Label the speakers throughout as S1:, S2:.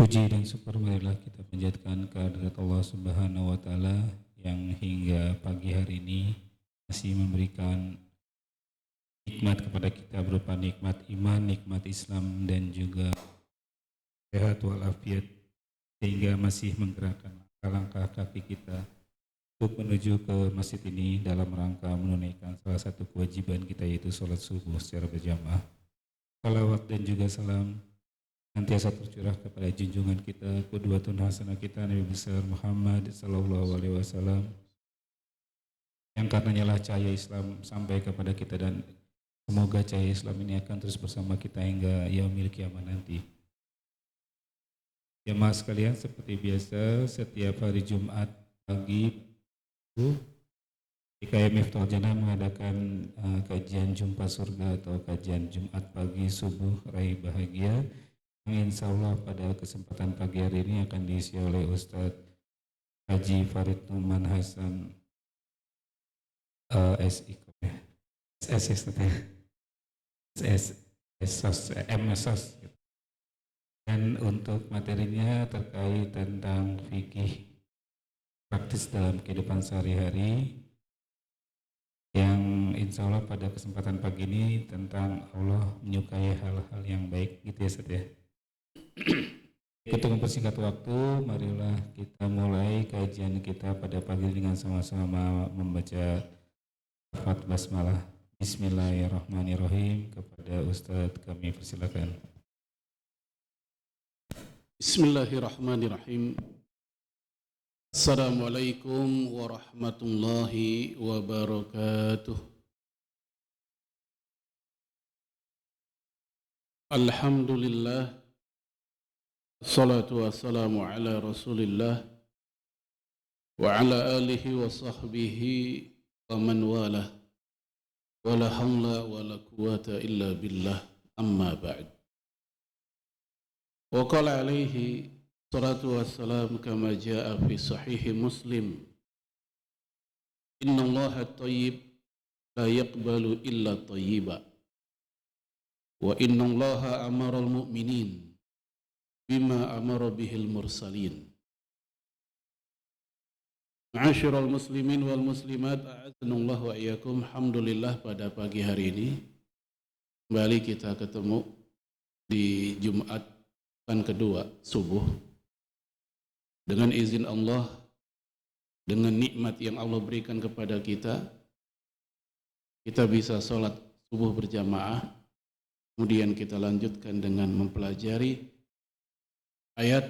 S1: Puji dan syukur marilah kita panjatkan kehadirat Allah Subhanahu wa taala yang hingga pagi hari ini masih memberikan nikmat kepada kita berupa nikmat iman, nikmat Islam dan juga sehat walafiat sehingga masih menggerakkan langkah kaki kita untuk menuju ke masjid ini dalam rangka menunaikan salah satu kewajiban kita yaitu sholat subuh secara berjamaah. Salawat dan juga salam nantiasa tercurah kepada junjungan kita, qudwatun hasanah kita, Nabi besar Muhammad sallallahu alaihi wasallam, yang karenanya lah cahaya Islam sampai kepada kita, dan semoga cahaya Islam ini akan terus bersama kita hingga yaumil kiamat nanti. Jemaah sekalian, seperti biasa setiap hari Jumat pagi IKM Miftahul Jannah mengadakan kajian Jumpa Surga atau kajian Jumat pagi subuh raih bahagia. Insya Allah pada kesempatan pagi hari ini akan diisi oleh Ustadz Haji Farid Numan Hasan MSOS, dan untuk materinya terkait tentang fikih praktis dalam kehidupan sehari-hari, yang insya Allah pada kesempatan pagi ini tentang Allah menyukai hal-hal yang baik, gitu ya Ustadz ya. Untuk mempersingkat waktu, marilah kita mulai kajian kita pada pagi dengan sama-sama membaca lafaz basmalah. Bismillahirrahmanirrahim. Kepada Ustadz kami persilakan.
S2: Bismillahirrahmanirrahim. Assalamualaikum warahmatullahi wabarakatuh. Alhamdulillah, assalatu wassalamu ala rasulillah wa ala alihi wa sahbihi wa man walah, wa la hawla wa la quwata illa billah, amma ba'd. Wa qala alaihi salatu wassalam kama jaa fi sahihi Muslim, inna allaha tayyib la yaqbalu illa tayyiba, wa inna allaha amara al-mu'minin bima amara bihil mursalin. Ma'asyiral muslimin wal muslimat, a'azzanallahu wa iyyakum. Alhamdulillah, pada pagi hari ini kembali kita ketemu di Jumat pekan kedua subuh. Dengan izin Allah, dengan nikmat yang Allah berikan kepada kita, kita bisa sholat subuh berjamaah. Kemudian kita lanjutkan dengan mempelajari ayat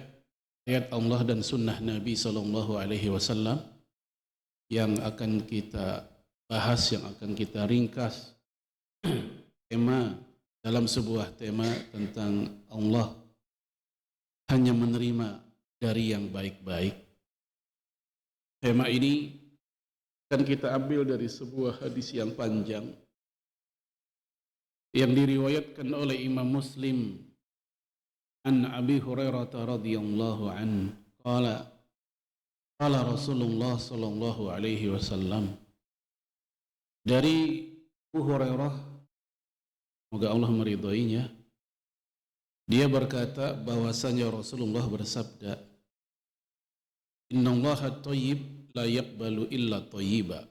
S2: Allah dan sunnah Nabi Sallallahu Alaihi Wasallam yang akan kita bahas, yang akan kita ringkas tema dalam sebuah tema tentang Allah hanya menerima dari yang baik-baik. Tema ini akan kita ambil dari sebuah hadis yang panjang yang diriwayatkan oleh Imam Muslim an Abi Hurairah radhiyallahu an qala Rasulullah sallallahu alaihi wasallam. Dari Abu Hurairah, semoga Allah meridhoinya, dia berkata bahwasanya Rasulullah bersabda, innallaha thayyib la yaqbalu illa thayyiba.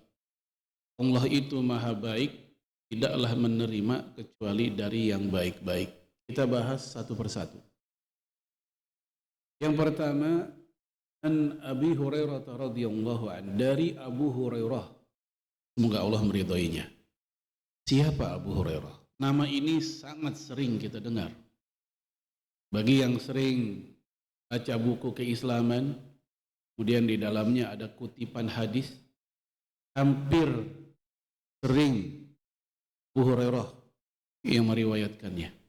S2: Allah itu maha baik, tidaklah menerima kecuali dari yang baik-baik. Kita bahas satu persatu. Yang pertama, an Abi Hurairah radhiyallahu an, dari Abu Hurairah, semoga Allah meridhoinya. Siapa Abu Hurairah? Nama ini sangat sering kita dengar. Bagi yang sering baca buku keislaman, kemudian di dalamnya ada kutipan hadis, hampir sering Abu Hurairah yang meriwayatkannya.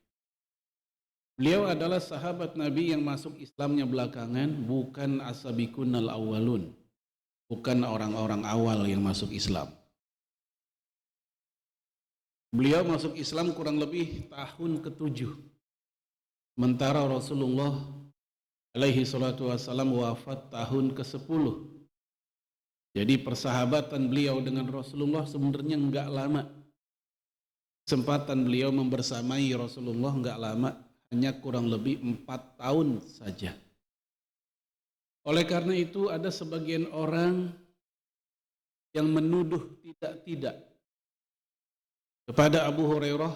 S2: Beliau adalah sahabat Nabi yang masuk Islamnya belakangan, bukan as-sabiqunal awwalun, bukan orang-orang awal yang masuk Islam. Beliau masuk Islam kurang lebih tahun ke-7, sementara Rasulullah alaihi salatu wassalam wafat tahun ke-10. Jadi persahabatan beliau dengan Rasulullah sebenarnya enggak lama. Kesempatan beliau membersamai Rasulullah enggak lama, hanya kurang lebih 4 tahun saja. Oleh karena itu ada sebagian orang yang menuduh tidak kepada Abu Hurairah.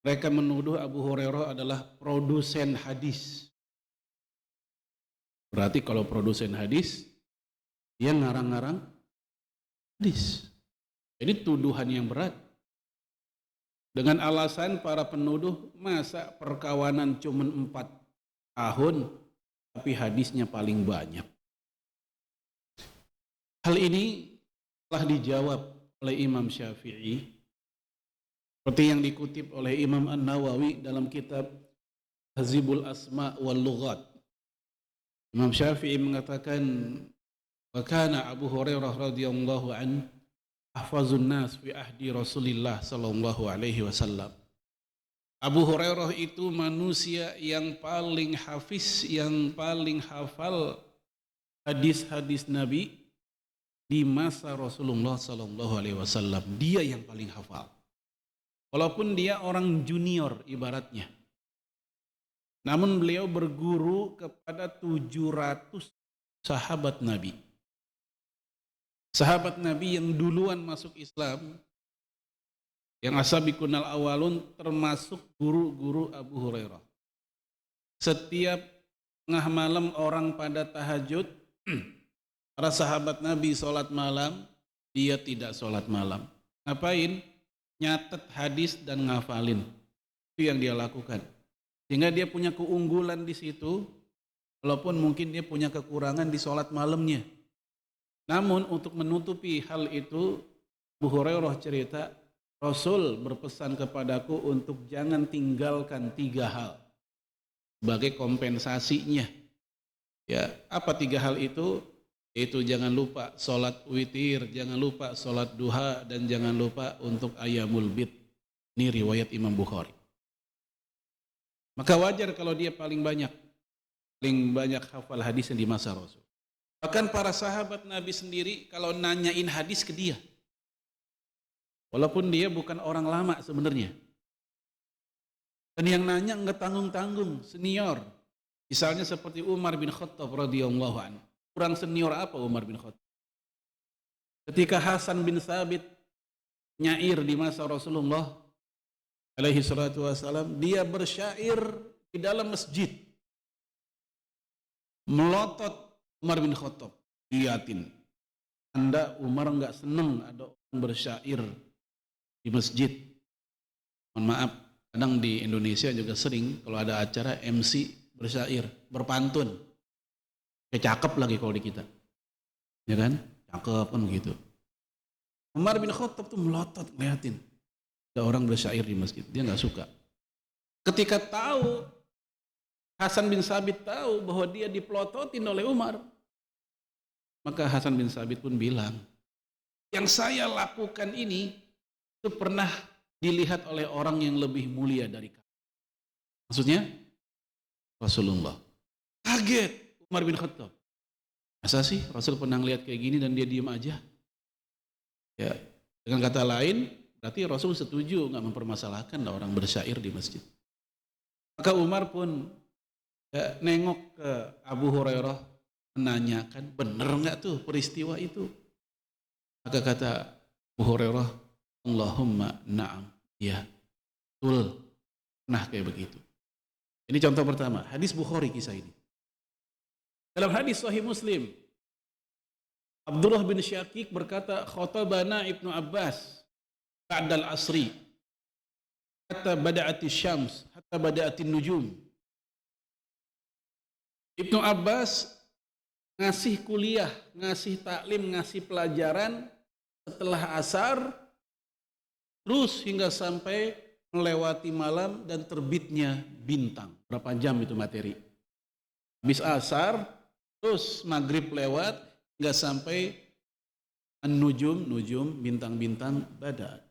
S2: Mereka menuduh Abu Hurairah adalah produsen hadis. Berarti kalau produsen hadis, dia ngarang-ngarang hadis. Ini tuduhan yang berat. Dengan alasan para penuduh, masa perkawanan cuma 4 tahun, tapi hadisnya paling banyak. Hal ini telah dijawab oleh Imam Syafi'i, seperti yang dikutip oleh Imam An-Nawawi dalam kitab Tahzibul Asma' wal Lughat. Imam Syafi'i mengatakan, wa kana Abu Hurairah radhiyallahu an ahfazun nas fi ahdi Rasulillah sallallahu alaihi wasallam. Abu Hurairah itu manusia yang paling hafiz, yang paling hafal hadis-hadis Nabi di masa Rasulullah sallallahu alaihi wasallam. Dia yang paling hafal. Walaupun dia orang junior ibaratnya. Namun beliau berguru kepada 700 sahabat Nabi. Sahabat Nabi yang duluan masuk Islam, yang asabiqunal awalun, termasuk guru-guru Abu Hurairah. Setiap tengah malam orang pada tahajud, para sahabat Nabi sholat malam, dia tidak sholat malam. Ngapain? Nyatet hadis dan ngafalin. Itu yang dia lakukan. Sehingga dia punya keunggulan di situ, walaupun mungkin dia punya kekurangan di sholat malamnya. Namun untuk menutupi hal itu, Abu Hurairah cerita, Rasul berpesan kepadaku untuk jangan tinggalkan 3 hal sebagai kompensasinya. Ya, apa 3 hal itu? Yaitu jangan lupa sholat witir, jangan lupa sholat duha, dan jangan lupa untuk ayamul bid. Ini riwayat Imam Bukhari. Maka wajar kalau dia paling banyak hafal hadisnya di masa Rasul. Bahkan para sahabat Nabi sendiri kalau nanyain hadis ke dia, walaupun dia bukan orang lama sebenarnya, dan yang nanya nggak tanggung-tanggung, senior. Misalnya seperti Umar bin Khattab radhiyallahu anhu. Kurang senior apa Umar bin Khattab? Ketika Hasan bin Thabit nyair di masa Rasulullah alaihi salatu wassalam, dia bersyair di dalam masjid. Melotot Umar bin Khattab, liatin. Anda Umar nggak seneng ada orang bersyair di masjid. Mohon maaf, kadang di Indonesia juga sering kalau ada acara MC bersyair, berpantun. Cakep lagi kalau di kita, ya kan? Cakep kan begitu. Umar bin Khattab tuh melotot ngeliatin ada orang bersyair di masjid, dia nggak suka. Ketika tahu, Hasan bin Thabit tahu bahwa dia dipelototin oleh Umar, maka Hasan bin Thabit pun bilang, yang saya lakukan ini itu pernah dilihat oleh orang yang lebih mulia dari kamu. Maksudnya Rasulullah. Kaget Umar bin Khattab. Masa sih Rasul pernah lihat kayak gini dan dia diam aja? Ya, dengan kata lain, berarti Rasul setuju nggak mempermasalahkan orang bersyair di masjid. Maka Umar pun nengok ke Abu Hurairah, menanyakan, benar nggak tuh peristiwa itu? Maka kata Abu Hurairah, Allahumma na'am, ya, betul, pernah kayak begitu. Ini contoh pertama, hadis Bukhari kisah ini. Dalam hadis Sahih Muslim, Abdullah bin Syakik berkata, khatabana Ibnu Abbas ba'dal asri hatta bada'ati syams hatta bada'ati nujum. Ibnu Abbas ngasih kuliah, ngasih taklim, ngasih pelajaran setelah asar terus hingga sampai melewati malam dan terbitnya bintang. Berapa jam itu materi? Habis asar terus maghrib lewat nggak sampai nujum bintang-bintang bada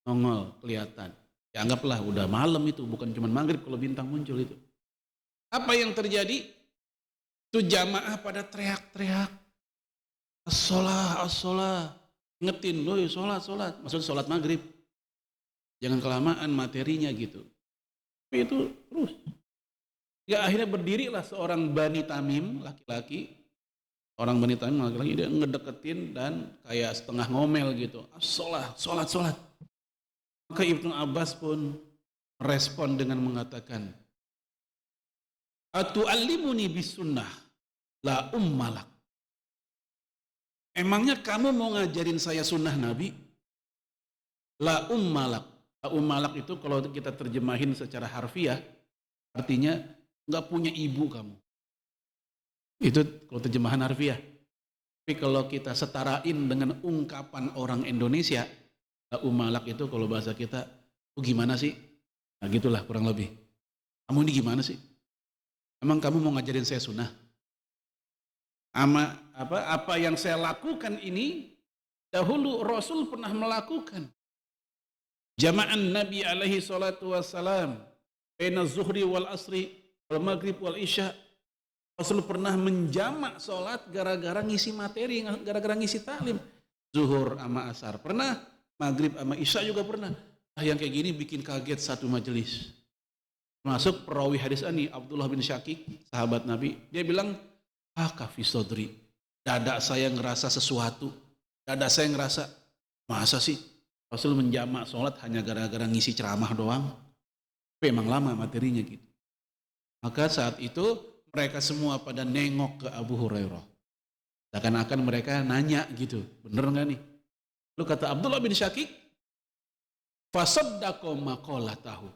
S2: nongol kelihatan. Ya anggaplah udah malam itu, bukan cuma maghrib kalau bintang muncul itu. Apa yang terjadi? Itu jamaah pada teriak-teriak, as-sholah, as-sholah, ingetin loh, sholat, maksud sholat maghrib. Jangan kelamaan materinya gitu. Tapi itu terus. Ya akhirnya berdirilah seorang Bani Tamim laki-laki. Orang Bani Tamim laki-laki dia ngedeketin dan kayak setengah ngomel gitu. Sholat. Maka Ibnu Abbas pun respon dengan mengatakan, Atu'allimuni bis sunnah la ummalak. Emangnya kamu mau ngajarin saya sunnah Nabi? La ummalak. La ummalak itu kalau kita terjemahin secara harfiah, artinya nggak punya ibu kamu. Itu kalau terjemahan harfiah. Tapi kalau kita setarain dengan ungkapan orang Indonesia, la ummalak itu kalau bahasa kita, gimana sih? Nah gitulah kurang lebih. Kamu ini gimana sih? Emang kamu mau ngajarin saya sunnah? Apa yang saya lakukan ini dahulu Rasul pernah melakukan. Jama'an Nabi alaihi salatu wassalam baina zuhri wal asri wal maghrib wal isya. Rasul pernah menjamak sholat gara-gara ngisi materi, gara-gara ngisi taklim. Zuhur sama asar pernah, maghrib sama isya juga pernah. Yang kayak gini bikin kaget satu majelis. Masuk perawi hadis ini Abdullah bin Syakik, sahabat Nabi. Dia bilang, kafi sodri, dada saya ngerasa sesuatu, dada saya ngerasa, masa sih Rasul menjamak sholat hanya gara-gara ngisi ceramah doang? Tapi emang lama materinya gitu. Maka saat itu mereka semua pada nengok ke Abu Hurairah. Seakan-akan mereka nanya gitu, bener nggak nih? Lalu kata Abdullah bin Syakik, fasaddaqa maqalatahu.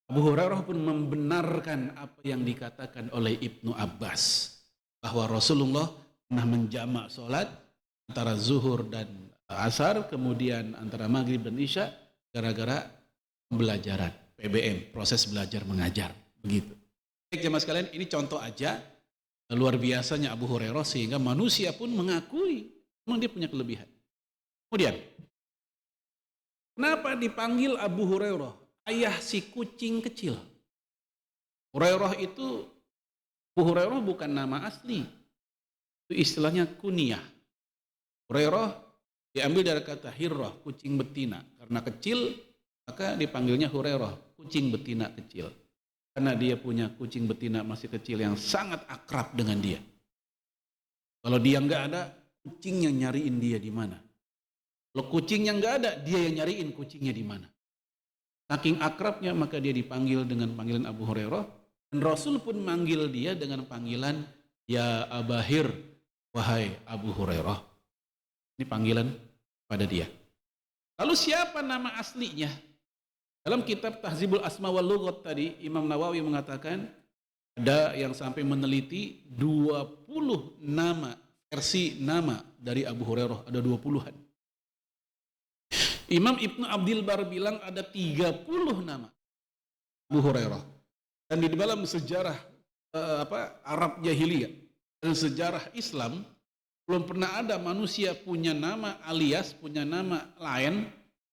S2: Abu Hurairah pun membenarkan apa yang dikatakan oleh Ibnu Abbas. Bahwa Rasulullah pernah menjamak sholat antara zuhur dan asar, kemudian antara maghrib dan isya, gara-gara pembelajaran, PBM, proses belajar mengajar. Begitu. Baik jemaah sekalian, ini contoh aja luar biasanya Abu Hurairah sehingga manusia pun mengakui memang dia punya kelebihan. Kemudian, kenapa dipanggil Abu Hurairah? Ayah si kucing kecil. Hurairah itu, Abu Hurairah bukan nama asli. Itu istilahnya kunyah. Hurairah diambil dari kata hirrah, kucing betina. Karena kecil, maka dipanggilnya Hurairah, kucing betina kecil. Karena dia punya kucing betina masih kecil yang sangat akrab dengan dia. Kalau dia nggak ada, kucing yang nyariin dia di mana. Kalau kucing yang nggak ada, dia yang nyariin kucingnya di mana. Saking akrabnya maka dia dipanggil dengan panggilan Abu Hurairah, dan Rasul pun manggil dia dengan panggilan ya Abahir, wahai Abu Hurairah. Ini panggilan pada dia. Lalu siapa nama aslinya? Dalam kitab Tahzibul Asma wal Lughat tadi Imam Nawawi mengatakan ada yang sampai meneliti 20 nama, versi nama dari Abu Hurairah, ada 20-an. Imam Ibnu Abdil Bar bilang ada 30 nama Abu Hurairah. Dan di dalam sejarah Arab Jahiliyah dan sejarah Islam belum pernah ada manusia punya nama alias punya nama lain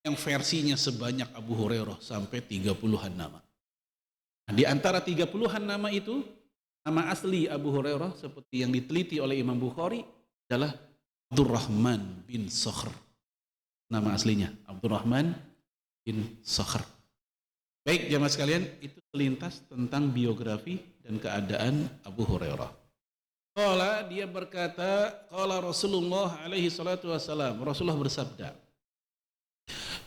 S2: yang versinya sebanyak Abu Hurairah sampai 30-an nama. Nah, di antara 30-an nama itu, nama asli Abu Hurairah seperti yang diteliti oleh Imam Bukhari adalah Abdurrahman bin Sakhr. Nama aslinya Abdurrahman bin Sakhr. Baik jamaah sekalian, itu selintas tentang biografi dan keadaan Abu Hurairah. Qala, dia berkata, qala Rasulullah alaihi salatu wassalam, Rasulullah bersabda,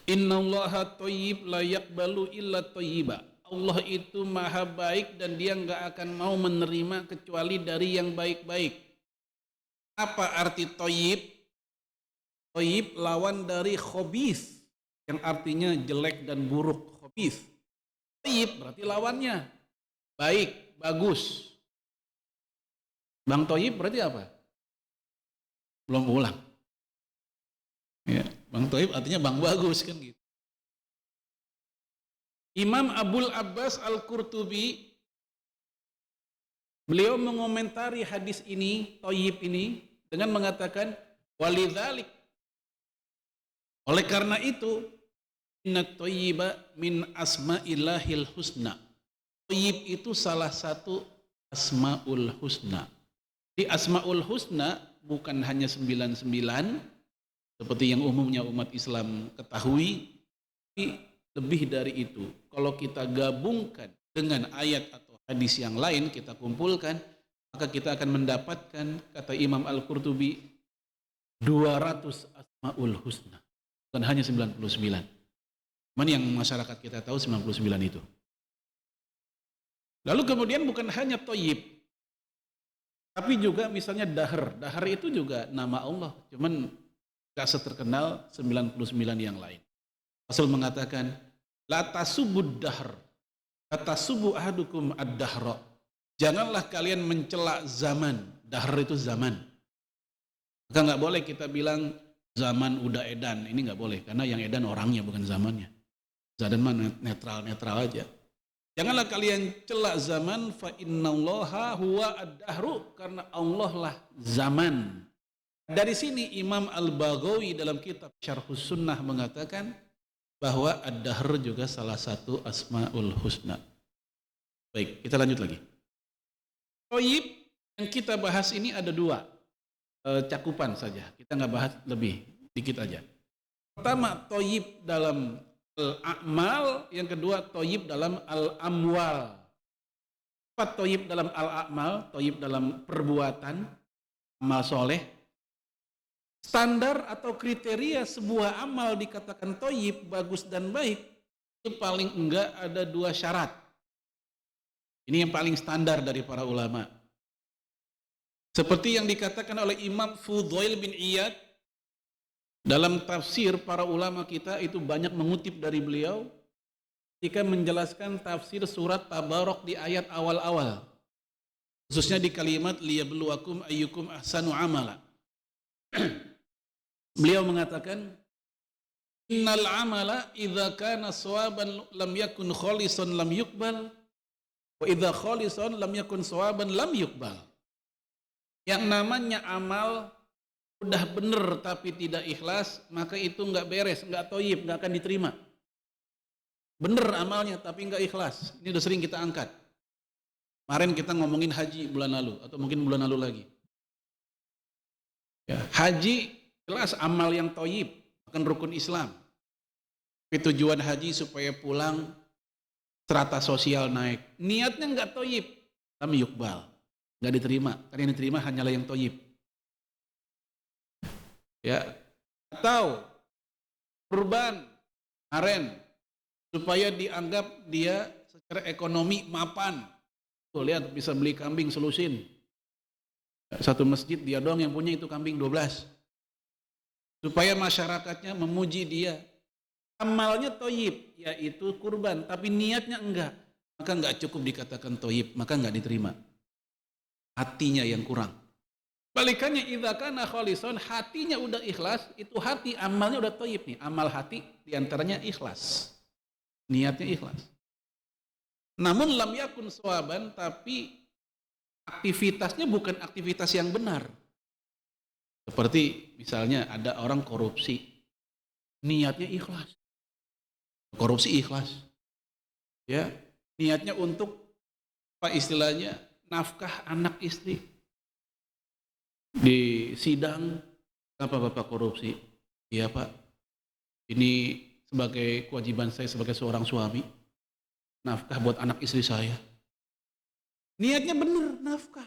S2: Innallaha thayyib la yaqbalu illa thayyiba. Allah itu maha baik dan dia enggak akan mau menerima kecuali dari yang baik-baik. Apa arti thayyib? Thayyib lawan dari khabith, yang artinya jelek dan buruk, khabith. Thayyib berarti lawannya baik, bagus. Bang Thayyib berarti apa? Belum pulang. Ya, Bang Thayyib artinya Bang bagus kan gitu. Imam Abul Abbas Al-Qurtubi beliau mengomentari hadis ini, Thayyib ini dengan mengatakan walidzalik, oleh karena itu, innat thayyiba min asma'illahil husna. Thayyib itu salah satu asma'ul husna. Di asma'ul husna bukan hanya 99 seperti yang umumnya umat Islam ketahui, tapi lebih dari itu. Kalau kita gabungkan dengan ayat atau hadis yang lain kita kumpulkan, maka kita akan mendapatkan, kata Imam Al-Qurtubi, 200 asmaul husna, bukan hanya 99. Cuman yang masyarakat kita tahu 99 itu. Lalu kemudian bukan hanya toyib, tapi juga misalnya dahar. Dahar itu juga nama Allah, cuman gak seterkenal 99 yang lain. Rasul mengatakan, la tasubud dahr, la tasubu ahadukum ad-dahra. Janganlah kalian mencela zaman. Dahr itu zaman. Maka nggak boleh kita bilang zaman udah edan. Ini nggak boleh, karena yang edan orangnya bukan zamannya. Zaman mah netral aja. Janganlah kalian celak zaman, fa innallaha huwa ad-dahru, karena Allah lah zaman. Dari sini Imam Al-Baghawi dalam kitab Syarhus Sunnah mengatakan bahwa ad-dahr juga salah satu asmaul husna. Baik, kita lanjut lagi. Toyib yang kita bahas ini ada dua cakupan saja. Kita nggak bahas lebih, dikit aja. Pertama, toyib dalam al-a'mal, yang kedua toyib dalam al-amwal. Apa toyib dalam al-a'mal? Toyib dalam perbuatan, amal soleh. Standar atau kriteria sebuah amal dikatakan toyib, bagus dan baik, itu paling enggak ada dua syarat. Ini yang paling standar dari para ulama. Seperti yang dikatakan oleh Imam Fudail bin Iyad, dalam tafsir para ulama kita itu banyak mengutip dari beliau ketika menjelaskan tafsir surat Tabarok di ayat awal-awal, khususnya di kalimat liyabluwakum ayyukum ahsanu amala. Beliau mengatakan, innal amala idza kana sawaban lam yakun khalisan lam yuqbal, wa idza khalisan lam yakun sawaban lam yuqbal. Yang namanya amal udah benar tapi tidak ikhlas, maka itu enggak beres, enggak toyib, enggak akan diterima. Benar amalnya tapi enggak ikhlas. Ini udah sering kita angkat. Kemarin kita ngomongin haji bulan lalu, atau mungkin bulan lalu lagi. Ya, haji jelas amal yang toyib, bukan rukun Islam. Tapi tujuan haji supaya pulang strata sosial naik. Niatnya enggak toyib, tapi yukbal, enggak diterima. Karena yang diterima hanyalah yang toyib. Ya, atau kurban aren supaya dianggap dia secara ekonomi mapan. Tuh lihat, bisa beli kambing selusin. Satu masjid dia doang yang punya itu kambing 12. Supaya masyarakatnya memuji dia. Amalnya toyib, yaitu kurban, tapi niatnya enggak. Maka enggak cukup dikatakan toyib, maka enggak diterima. Hatinya yang kurang. Balikannya, idza kana khalisan, hatinya udah ikhlas, itu hati, amalnya udah toyib nih. Amal hati diantaranya ikhlas. Niatnya ikhlas. Namun lam yakun sawaban, tapi aktivitasnya bukan aktivitas yang benar. Seperti misalnya ada orang korupsi, niatnya ikhlas. Korupsi ikhlas. Ya, niatnya untuk apa istilahnya? Nafkah anak istri. Di sidang, apa Bapak korupsi? Iya Pak, ini sebagai kewajiban saya sebagai seorang suami, nafkah buat anak istri saya. Niatnya benar, nafkah.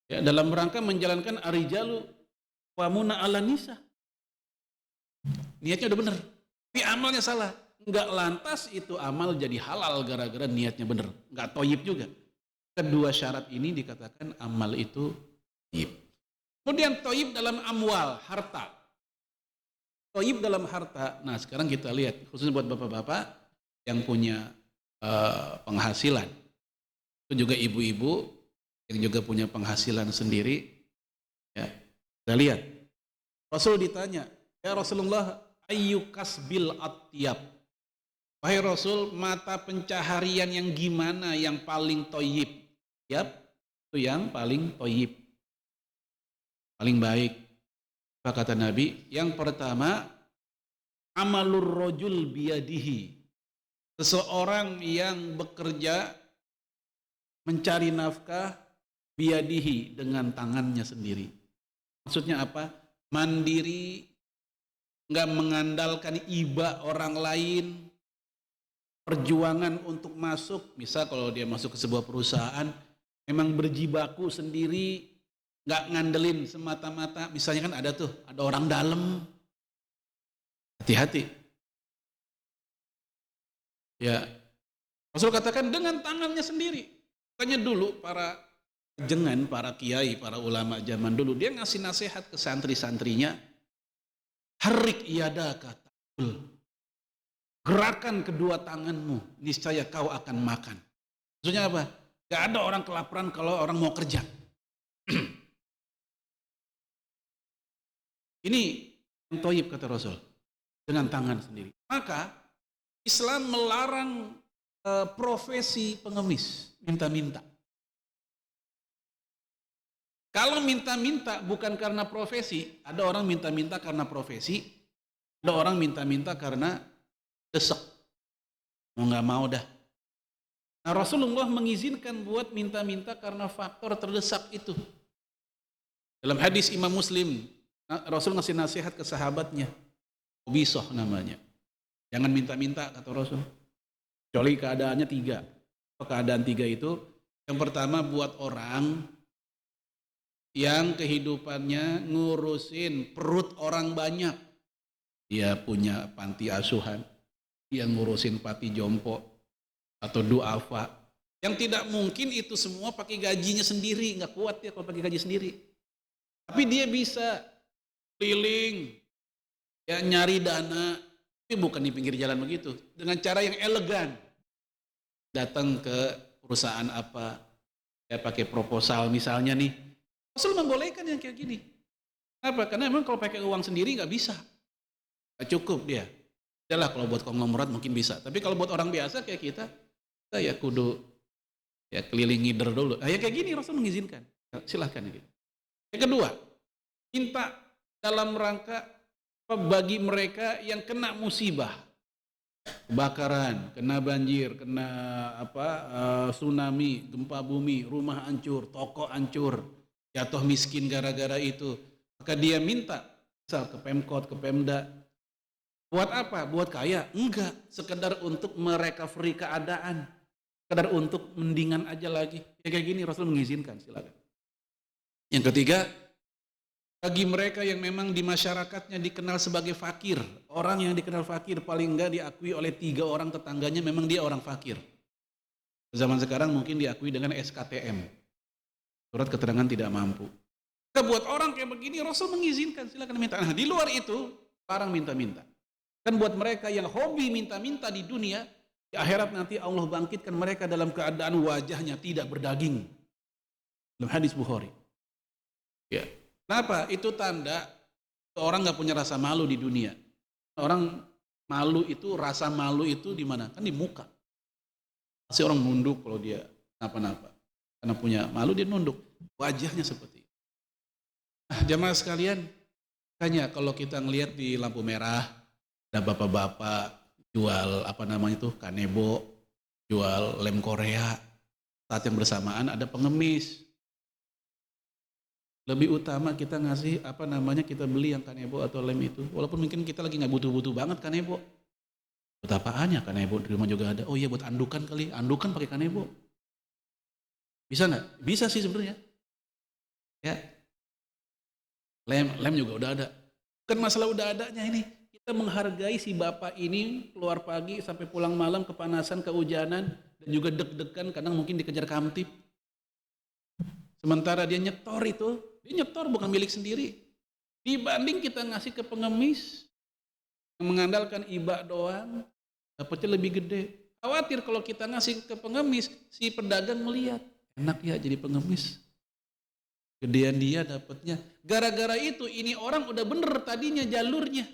S2: Ya, dalam rangka menjalankan arijalu wamuna ala nisa. Niatnya udah benar, tapi amalnya salah. Enggak lantas itu amal jadi halal gara-gara niatnya benar. Enggak toyib juga. Kedua syarat ini dikatakan amal itu toyib. Kemudian toyib dalam amwal, harta. Toyib dalam harta. Nah sekarang kita lihat, khususnya buat bapak-bapak yang punya penghasilan. Itu juga ibu-ibu yang juga punya penghasilan sendiri. Ya, kita lihat. Rasul ditanya, ya Rasulullah, ayyu kasbil atyab. Wahai Rasul, mata pencaharian yang gimana yang paling toyib? Yap, itu yang paling toyib. Paling baik. Apa kata Nabi? Yang pertama, amalur rojul biyadihi. Seseorang yang bekerja mencari nafkah biyadihi dengan tangannya sendiri. Maksudnya apa? Mandiri, nggak mengandalkan iba orang lain. perjuangan untuk masuk, misal kalau dia masuk ke sebuah perusahaan, memang berjibaku sendiri, nggak ngandelin semata-mata. Misalnya kan ada tuh, ada orang dalam, hati-hati. Ya, Rasul katakan dengan tangannya sendiri. Makanya dulu para jengan, para kiai, para ulama zaman dulu, dia ngasih nasihat ke santri-santrinya, harik yadaka ta'kul. Gerakan kedua tanganmu, niscaya kau akan makan. Maksudnya apa? Gak ada orang kelaparan kalau orang mau kerja. Ini yang thayyib kata Rasul, dengan tangan sendiri. Maka Islam melarang profesi pengemis, minta-minta. Kalau minta-minta bukan karena profesi, ada orang minta-minta karena profesi, ada orang minta-minta karena desek. Mau nggak mau dah. Nah, Rasulullah mengizinkan buat minta-minta karena faktor terdesak itu. Dalam hadis Imam Muslim, Rasul ngasih nasihat ke sahabatnya, Ubisoh namanya. Jangan minta-minta kata Rasul. Kecuali keadaannya tiga. Keadaan tiga itu, yang pertama buat orang yang kehidupannya ngurusin perut orang banyak. Dia punya panti asuhan, dia ngurusin panti jompo atau duafa. Yang tidak mungkin itu semua pakai gajinya sendiri, nggak kuat ya kalau pakai gaji sendiri. Tapi dia bisa keliling, ya nyari dana, tapi bukan di pinggir jalan begitu, dengan cara yang elegan. Datang ke perusahaan apa, ya pakai proposal misalnya nih. Rasul membolehkan yang kayak gini. Kenapa? Karena memang kalau pakai uang sendiri nggak bisa, nggak cukup dia. Yalah kalau buat konglomerat mungkin bisa, tapi kalau buat orang biasa kayak kita ya kudu ya keliling ngider dulu. Nah, ya kayak gini Rasul mengizinkan. Silahkan gitu. Yang kedua, minta dalam rangka bagi mereka yang kena musibah, kebakaran, kena banjir, kena tsunami, gempa bumi, rumah hancur, toko hancur, jatuh miskin gara-gara itu. Maka dia minta misal ke Pemkot, ke Pemda. Buat apa? Buat kaya? Enggak, sekedar untuk merecovery keadaan, sekedar untuk mendingan aja lagi. Ya kayak gini Rasul mengizinkan, silakan. Yang ketiga, bagi mereka yang memang di masyarakatnya dikenal sebagai fakir, orang yang dikenal fakir paling enggak diakui oleh 3 orang tetangganya memang dia orang fakir. Zaman sekarang mungkin diakui dengan SKTM, surat keterangan tidak mampu. Nah, buat orang kayak begini Rasul mengizinkan, silakan minta. Nah, di luar itu larang minta-minta. Dan buat mereka yang hobi minta-minta di dunia, di akhirat nanti Allah bangkitkan mereka dalam keadaan wajahnya tidak berdaging. Dalam hadis Bukhari. Ya. Kenapa? Itu tanda orang nggak punya rasa malu di dunia. Orang malu itu, rasa malu itu di mana? Kan di muka. Pasti orang nunduk kalau dia napa-napa. Karena punya malu dia nunduk. Wajahnya seperti itu. Nah, jamaah sekalian, makanya kalau kita ngelihat di lampu merah, ada bapak-bapak jual kanebo, jual lem Korea. Saat yang bersamaan ada pengemis. Lebih utama kita ngasih kita beli yang kanebo atau lem itu. Walaupun mungkin kita lagi nggak butuh-butuh banget kanebo. Buat apaannya kanebo di rumah juga ada. Oh iya buat andukan kali, andukan pakai kanebo. Bisa nggak? Bisa sih sebenarnya. Ya. Lem juga udah ada. Bukan masalah udah adanya ini. Kita menghargai si bapak ini keluar pagi sampai pulang malam kepanasan, kehujanan, dan juga deg-degan kadang mungkin dikejar kamtip. Sementara dia nyetor itu, dia nyetor bukan milik sendiri. Dibanding kita ngasih ke pengemis yang mengandalkan iba doang, dapatnya lebih gede. Khawatir kalau kita ngasih ke pengemis, si pedagang melihat, enak ya jadi pengemis. Gedean dia dapatnya. Gara-gara itu ini orang udah bener tadinya jalurnya.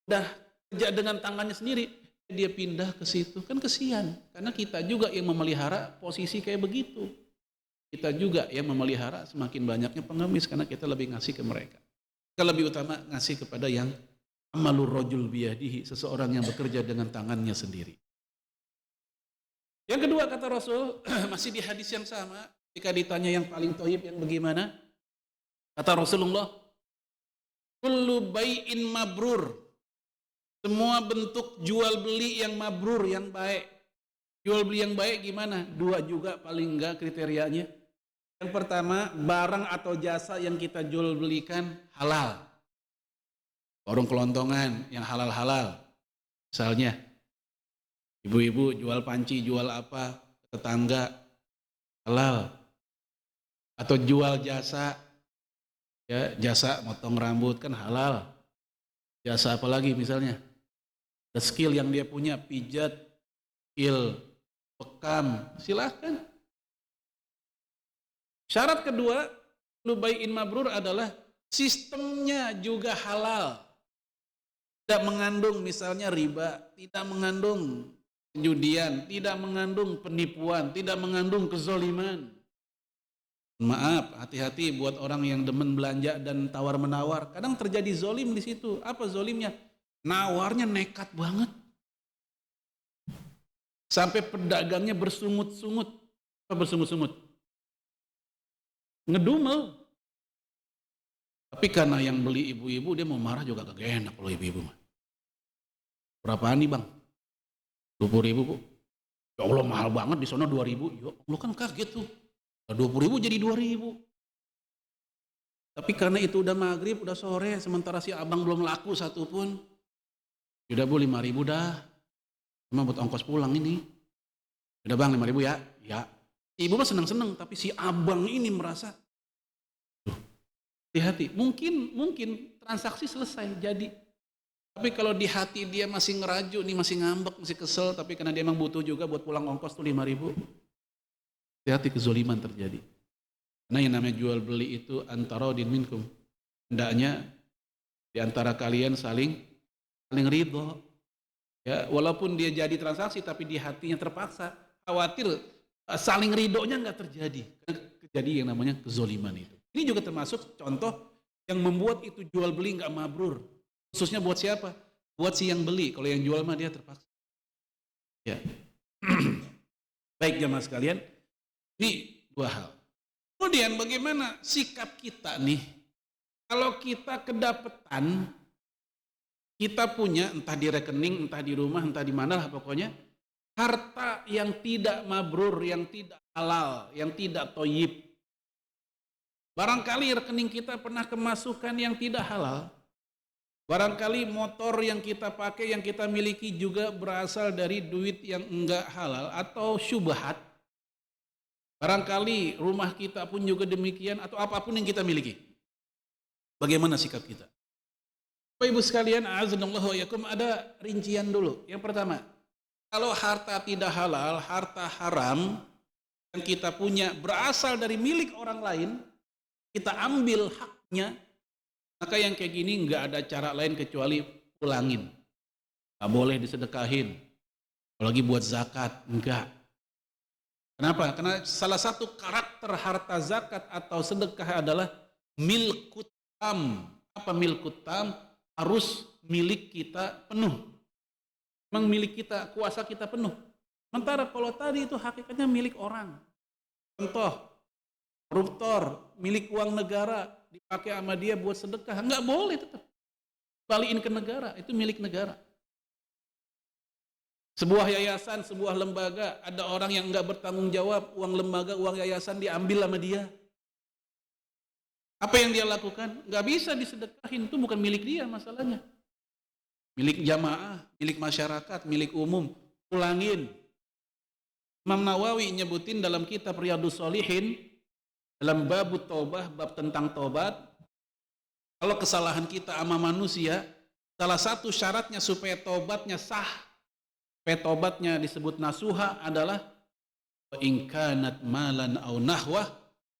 S2: Udah kerja dengan tangannya sendiri, dia pindah ke situ. Kan kesian, karena kita juga yang memelihara posisi kayak begitu. Kita juga yang memelihara semakin banyaknya pengemis karena kita lebih ngasih ke mereka. Kita lebih utama ngasih kepada yang amalur rajul biyadihi, seseorang yang bekerja dengan tangannya sendiri. Yang kedua kata Rasul, masih di hadis yang sama, ketika ditanya yang paling thayyib yang bagaimana? Kata Rasulullah, kullu bai'in mabrur Semua bentuk jual beli yang mabrur, yang baik. Jual beli yang baik gimana? Dua juga paling enggak kriterianya. Yang pertama, barang atau jasa yang kita jual belikan halal. Warung kelontongan yang halal-halal. Misalnya, ibu-ibu jual panci, jual apa, tetangga, halal. Atau jual jasa, ya jasa motong rambut kan halal. Jasa apa lagi misalnya? The skill yang dia punya, pijat, skill, bekam, silahkan. Syarat kedua, lubayin mabrur adalah sistemnya juga halal. Tidak mengandung misalnya riba, tidak mengandung penjudian, tidak mengandung penipuan, tidak mengandung kezoliman. Maaf, hati-hati buat orang yang demen belanja dan tawar-menawar. Kadang terjadi zolim di situ. Apa zolimnya? Nawarnya nekat banget. Sampai pedagangnya bersungut-sungut. Apa bersungut-sungut? Ngedumel. Tapi karena yang beli ibu-ibu, dia mau marah juga kagak enak kalau ibu-ibu. Berapaan nih bang? 20.000 bu. Ya Allah mahal banget, di sana 2.000. Ya Allah kan kaget tuh. 20.000 jadi 2.000. Tapi karena itu udah maghrib, udah sore, sementara si abang belum laku satu pun. Udah bu 5.000 dah. Emang buat ongkos pulang ini. Udah bang 5.000 ya? Ya. Si ibu mah seneng-seneng, tapi si abang ini merasa, hati-hati. Mungkin transaksi selesai jadi. Tapi kalau di hati dia masih ngeraju nih, masih ngambek, masih kesel, tapi karena dia emang butuh juga buat pulang ongkos tuh 5.000. Hati-hati kezoliman terjadi. Karena yang namanya jual beli itu antara din minkum. Hendaknya di antara kalian saling ridho. Ya, walaupun dia jadi transaksi tapi di hatinya terpaksa. Khawatir saling ridhonya nggak terjadi. Karena terjadi yang namanya kezoliman itu. Ini juga termasuk contoh yang membuat itu jual beli nggak mabrur. Khususnya buat siapa? Buat si yang beli. Kalau yang jual mah dia terpaksa. Ya. Baik jamaah sekalian. Ini dua hal. Kemudian bagaimana sikap kita nih? Kalau kita kedapetan, kita punya entah di rekening, entah di rumah, entah di mana lah pokoknya, harta yang tidak mabrur, yang tidak halal, yang tidak toyib. Barangkali rekening kita pernah kemasukan yang tidak halal. Barangkali motor yang kita pakai, yang kita miliki juga berasal dari duit yang enggak halal atau syubhat. Barangkali rumah kita pun juga demikian atau apapun yang kita miliki. Bagaimana sikap kita? Bapak Ibu sekalian, a'azanallahu wa yakum, ada rincian dulu. Yang pertama, kalau harta tidak halal, harta haram yang kita punya berasal dari milik orang lain, kita ambil haknya, maka yang kayak gini nggak ada cara lain kecuali pulangin. Nggak boleh disedekahin. Apalagi buat zakat, enggak. Kenapa? Karena salah satu karakter harta zakat atau sedekah adalah milkut tam. Apa milkut tam? Harus milik kita penuh. Memang milik kita, kuasa kita penuh. Sementara kalau tadi itu hakikatnya milik orang. Contoh, koruptor, milik uang negara, dipakai sama dia buat sedekah, enggak boleh tetap. Balikin ke negara, itu milik negara. Sebuah yayasan, sebuah lembaga, ada orang yang enggak bertanggung jawab, uang lembaga, uang yayasan diambil sama dia. Apa yang dia lakukan? Enggak bisa disedekahin, itu bukan milik dia masalahnya. Milik jamaah, milik masyarakat, milik umum, pulangin. Imam Nawawi nyebutin dalam kitab Riyadhus Shalihin, dalam bab taubah, bab tentang taubat, kalau kesalahan kita sama manusia, salah satu syaratnya supaya taubatnya sah, supaya taubatnya disebut nasuha adalah wa in kanat malan aw nahwah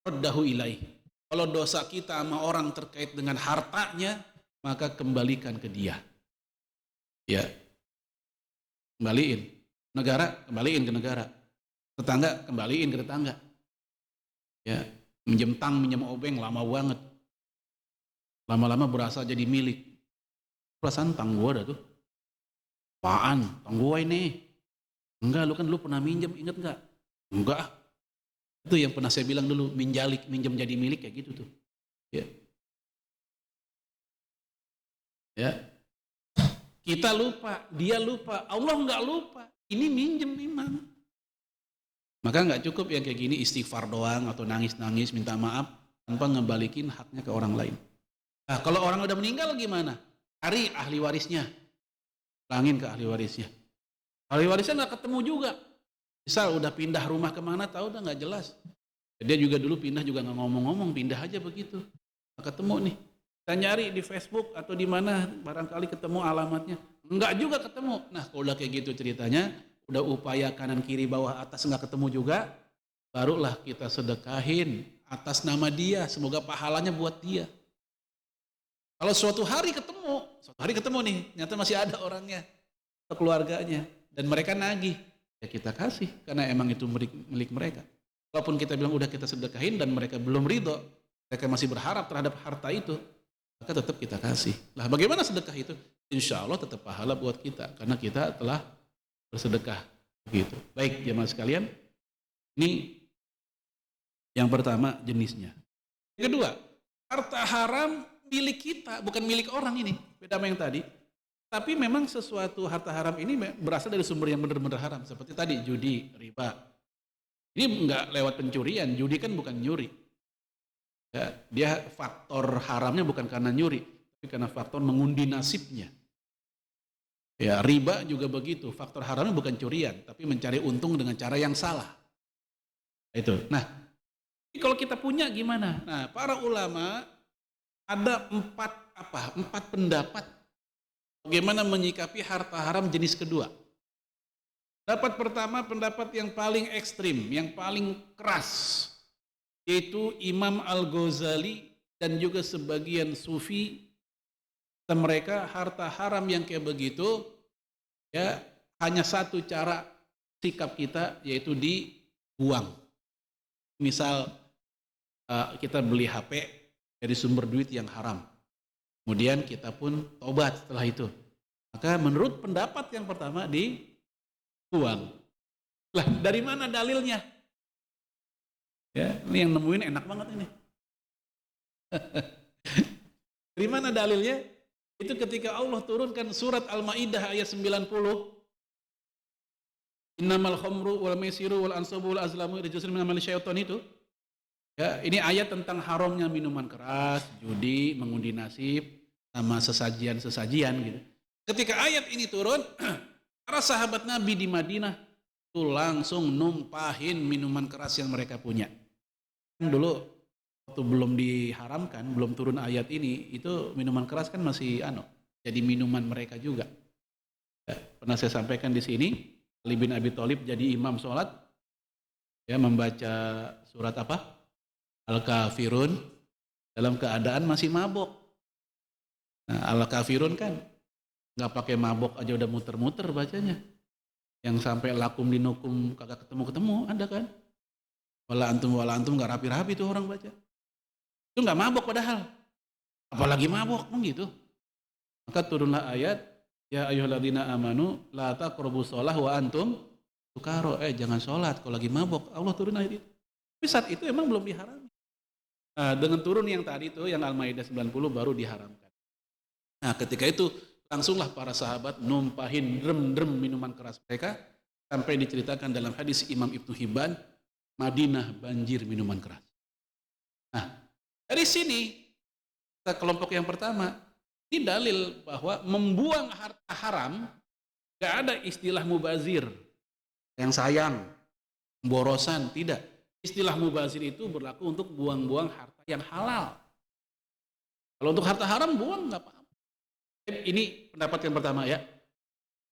S2: raddahu ilaih. Kalau dosa kita sama orang terkait dengan hartanya, maka kembalikan ke dia. Ya, kembaliin. Negara, kembaliin ke negara. Tetangga, kembaliin ke tetangga. Ya, minjem tang, minjem obeng, lama banget. Lama-lama berasa jadi milik. Perasaan tang gua dah tuh. Apaan? Tang gua ini. Enggak, lu pernah minjem, inget enggak? Enggak. Itu yang pernah saya bilang dulu, minjem jadi milik kayak gitu tuh. Ya. Ya. Kita lupa, dia lupa, Allah nggak lupa. Ini minjem memang. Maka nggak cukup yang kayak gini istighfar doang atau nangis-nangis minta maaf tanpa ngebalikin haknya ke orang lain. Nah, kalau orang udah meninggal gimana? Cari ahli warisnya, langin ke ahli warisnya. Ahli warisnya nggak ketemu juga. Misal udah pindah rumah kemana, tahu udah nggak jelas. Dia juga dulu pindah juga nggak ngomong-ngomong, pindah aja begitu. Nggak ketemu nih. Kita nyari di Facebook atau di mana barangkali ketemu alamatnya. Enggak juga ketemu. Nah, kalau udah kayak gitu ceritanya, udah upaya kanan kiri bawah atas enggak ketemu juga, barulah kita sedekahin atas nama dia, semoga pahalanya buat dia. Kalau suatu hari ketemu nih, ternyata masih ada orangnya atau keluarganya dan mereka nagih, ya kita kasih karena emang itu milik mereka. Walaupun kita bilang udah kita sedekahin dan mereka belum ridho, mereka masih berharap terhadap harta itu, maka tetap kita kasih. Lah bagaimana sedekah itu? Insya Allah tetap pahala buat kita karena kita telah bersedekah. Begitu. Baik jemaah sekalian, ini yang pertama jenisnya. Yang kedua, harta haram milik kita, bukan milik orang ini. Beda sama yang tadi. Tapi memang sesuatu harta haram ini berasal dari sumber yang benar-benar haram. Seperti tadi judi, riba. Ini enggak lewat pencurian, judi kan bukan nyuri. Ya, dia faktor haramnya bukan karena nyuri, tapi karena faktor mengundi nasibnya. Ya, riba juga begitu, faktor haramnya bukan curian, tapi mencari untung dengan cara yang salah. Itu. Nah, kalau kita punya gimana? Nah, para ulama ada empat pendapat bagaimana menyikapi harta haram jenis kedua. Pendapat pertama, pendapat yang paling ekstrim, yang paling keras, yaitu Imam Al-Ghazali dan juga sebagian sufi. Mereka harta haram yang kayak begitu, ya hanya satu cara sikap kita, yaitu dibuang. Misal kita beli HP dari sumber duit yang haram, kemudian kita pun tobat setelah itu, maka menurut pendapat yang pertama dibuang. Lah dari mana dalilnya? Ya, ini yang nemuin enak banget ini. Dari mana dalilnya? Itu ketika Allah turunkan surat Al-Maidah ayat 90. Innamal khamru wal maisiru wal ansabu wal azlamu rijsun min amali syaitan itu. Ya, ini ayat tentang haramnya minuman keras, judi, mengundi nasib, sama sesajian-sesajian gitu. Ketika ayat ini turun, para sahabat Nabi di Madinah itu langsung numpahin minuman keras yang mereka punya. Dulu waktu belum diharamkan, belum turun ayat ini, itu minuman keras kan masih jadi minuman mereka juga. Ya, pernah saya sampaikan di sini, Ali bin Abi Thalib jadi imam sholat, ya membaca surat apa? Al-Kafirun dalam keadaan masih mabok. Nah, Al-Kafirun kan nggak pakai mabok aja udah muter-muter bacanya. Yang sampai lakum dinukum kagak ketemu-ketemu ada kan? Wala antum nggak rapi-rapi tuh orang baca. Itu nggak mabok padahal. Apalagi mabok gitu. Maka turunlah ayat ya ayyuhalladzina amanu la taqrabus shalah wa antum sukara. Jangan sholat kalau lagi mabok. Allah turun ayat itu. Tapi saat itu emang belum diharam. Nah, dengan turun yang tadi itu yang Al-Maidah 90 baru diharamkan. Nah, ketika itu langsunglah para sahabat numpahin drum minuman keras mereka sampai diceritakan dalam hadis Imam Ibnu Hibban, Madinah banjir minuman keras. Nah, dari sini kelompok yang pertama ini dalil bahwa membuang harta haram gak ada istilah mubazir, yang sayang, pemborosan, tidak. Istilah mubazir itu berlaku untuk buang-buang harta yang halal. Kalau untuk harta haram buang nggak apa-apa. Ini pendapat yang pertama ya.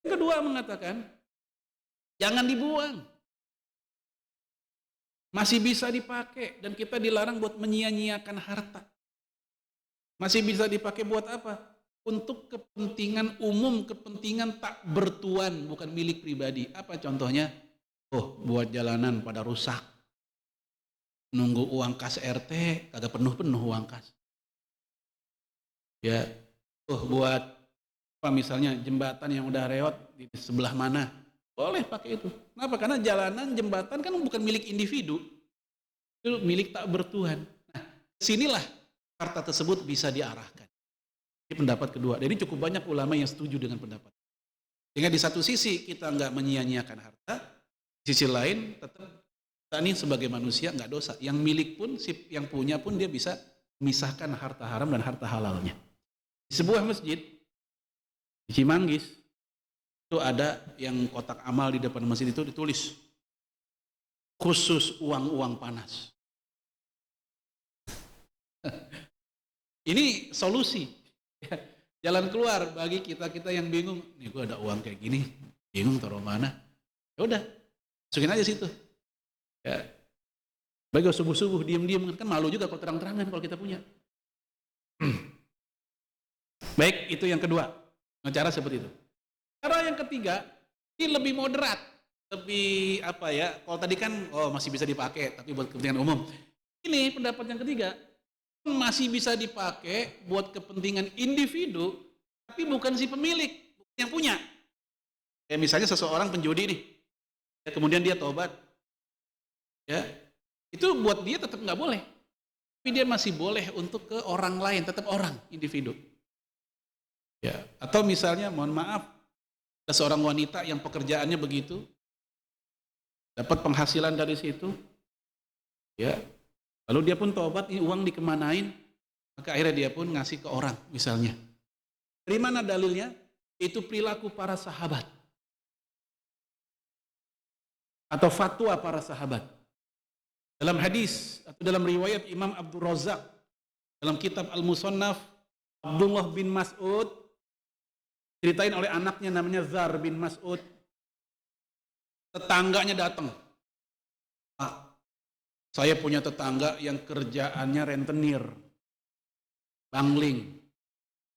S2: Yang kedua mengatakan jangan dibuang. Masih bisa dipakai dan kita dilarang buat menyia-nyiakan harta. Masih bisa dipakai buat apa? Untuk kepentingan umum, kepentingan tak bertuan, bukan milik pribadi. Apa contohnya? Buat jalanan pada rusak. Nunggu uang kas RT kagak penuh uang kas. Ya, buat apa misalnya jembatan yang udah reot di sebelah mana, boleh pakai itu. Kenapa? Karena jalanan jembatan kan bukan milik individu, itu milik tak bertuan. Nah, sinilah harta tersebut bisa diarahkan. Ini pendapat kedua. Jadi cukup banyak ulama yang setuju dengan pendapat. Sehingga di satu sisi kita nggak menyia-nyiakan harta, di sisi lain tetap kita ini sebagai manusia nggak dosa. Yang milik pun, yang punya pun dia bisa memisahkan harta haram dan harta halalnya. Di sebuah masjid di Cimanggis itu ada yang kotak amal di depan masjid itu ditulis khusus uang-uang panas. Ini solusi, jalan keluar bagi kita yang bingung. Nih gue ada uang kayak gini, bingung taruh mana? Ya udah, masukin aja situ. Ya, bagi subuh-subuh diam-diam kan malu juga kalau terang-terangan kalau kita punya. Baik, itu yang kedua, cara seperti itu. Cara yang ketiga ini lebih moderat, lebih apa ya? Kalau tadi kan masih bisa dipakai, tapi buat kepentingan umum. Ini pendapat yang ketiga. Masih bisa dipakai buat kepentingan individu, tapi bukan si pemilik, bukan yang punya. Kayak misalnya seseorang penjudi nih, ya, kemudian dia tobat, ya itu buat dia tetap nggak boleh, tapi dia masih boleh untuk ke orang lain, tetap orang, individu. Ya, atau misalnya, mohon maaf, ada seorang wanita yang pekerjaannya begitu, dapat penghasilan dari situ, ya. Lalu dia pun tobat, ini uang dikemanain? Maka akhirnya dia pun ngasih ke orang misalnya. Dari mana dalilnya? Itu perilaku para sahabat. Atau fatwa para sahabat. Dalam hadis, atau dalam riwayat Imam Abdul Razak, dalam kitab Al-Musannaf, Abdullah bin Mas'ud, ceritain oleh anaknya namanya Zar bin Mas'ud, tetangganya datang. Saya punya tetangga yang kerjaannya rentenir, bangling,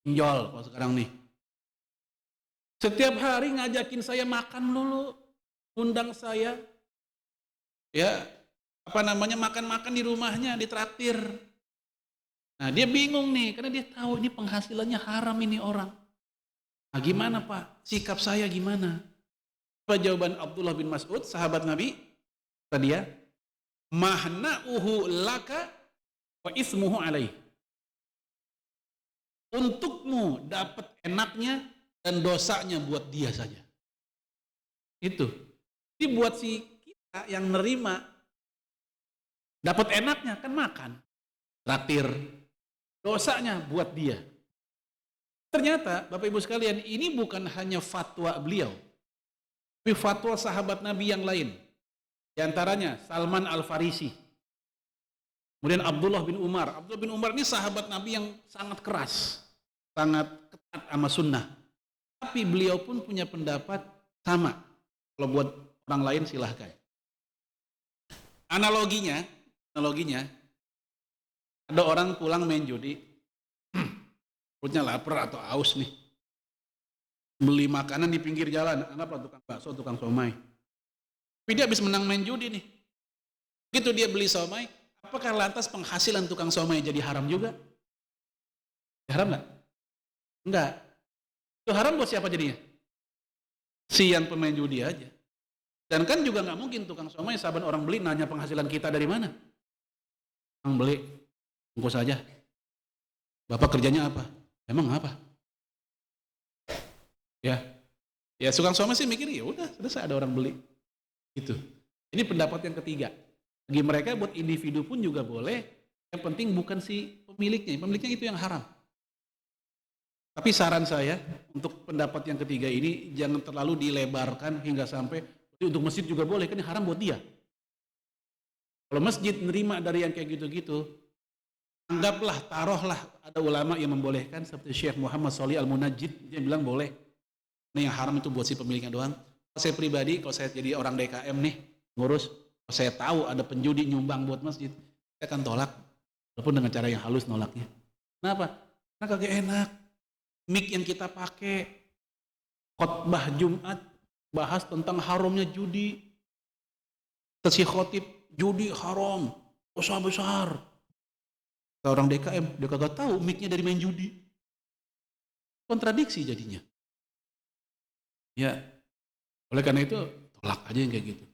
S2: pinjol kalau sekarang nih. Setiap hari ngajakin saya makan dulu, undang saya, ya makan-makan di rumahnya, ditraktir. Nah dia bingung nih, karena dia tahu ini penghasilannya haram ini orang. Nah gimana Pak, sikap saya gimana? Apa jawaban Abdullah bin Mas'ud, sahabat Nabi? Kata dia, mahna'uhu laka wa ismuhu alaih. Untukmu dapat enaknya dan dosanya buat dia saja. Itu. Jadi buat si kita yang nerima dapat enaknya kan makan, traktir. Dosanya buat dia. Ternyata Bapak Ibu sekalian, ini bukan hanya fatwa beliau, tapi fatwa sahabat Nabi yang lain. Di antaranya Salman Al-Farisi. Kemudian Abdullah bin Umar. Abdullah bin Umar ini sahabat Nabi yang sangat keras, sangat ketat sama sunnah. Tapi beliau pun punya pendapat sama. Kalau buat orang lain silahkan. Analoginya, ada orang pulang main judi, perutnya lapar atau haus nih. Beli makanan di pinggir jalan, anggaplah tukang bakso, tukang somai. Tapi dia habis menang main judi nih. Begitu dia beli somai, apakah lantas penghasilan tukang somai jadi haram juga? Haram nggak? Enggak. Itu haram buat siapa jadinya? Si yang pemain judi aja. Dan kan juga nggak mungkin tukang somai saban orang beli nanya penghasilan kita dari mana? Orang beli, bungkus saja. Bapak kerjanya apa? Emang apa? Ya tukang somai sih mikir ya udah selesai ada orang beli. Gitu. Ini pendapat yang ketiga. Bagi mereka buat individu pun juga boleh. Yang penting bukan si pemiliknya. Pemiliknya itu yang haram. Tapi saran saya untuk pendapat yang ketiga ini jangan terlalu dilebarkan hingga sampai untuk masjid juga boleh, kan haram buat dia. Kalau masjid nerima dari yang kayak gitu-gitu, anggaplah, taruhlah ada ulama yang membolehkan seperti Syekh Muhammad Shalih Al-Munajjid, dia bilang boleh. Nah yang haram itu buat si pemiliknya doang. Saya pribadi, kalau saya jadi orang DKM nih, ngurus, kalau saya tahu ada penjudi nyumbang buat masjid, saya akan tolak, walaupun dengan cara yang halus nolaknya. Kenapa? Karena kagak enak. Mic yang kita pakai, khotbah Jumat, bahas tentang haramnya judi. Terus khotib, judi haram, dosa besar. Orang DKM, dia kagak tahu mic-nya dari main judi. Kontradiksi jadinya. Ya. Oleh karena itu, tolak aja yang kayak gitu.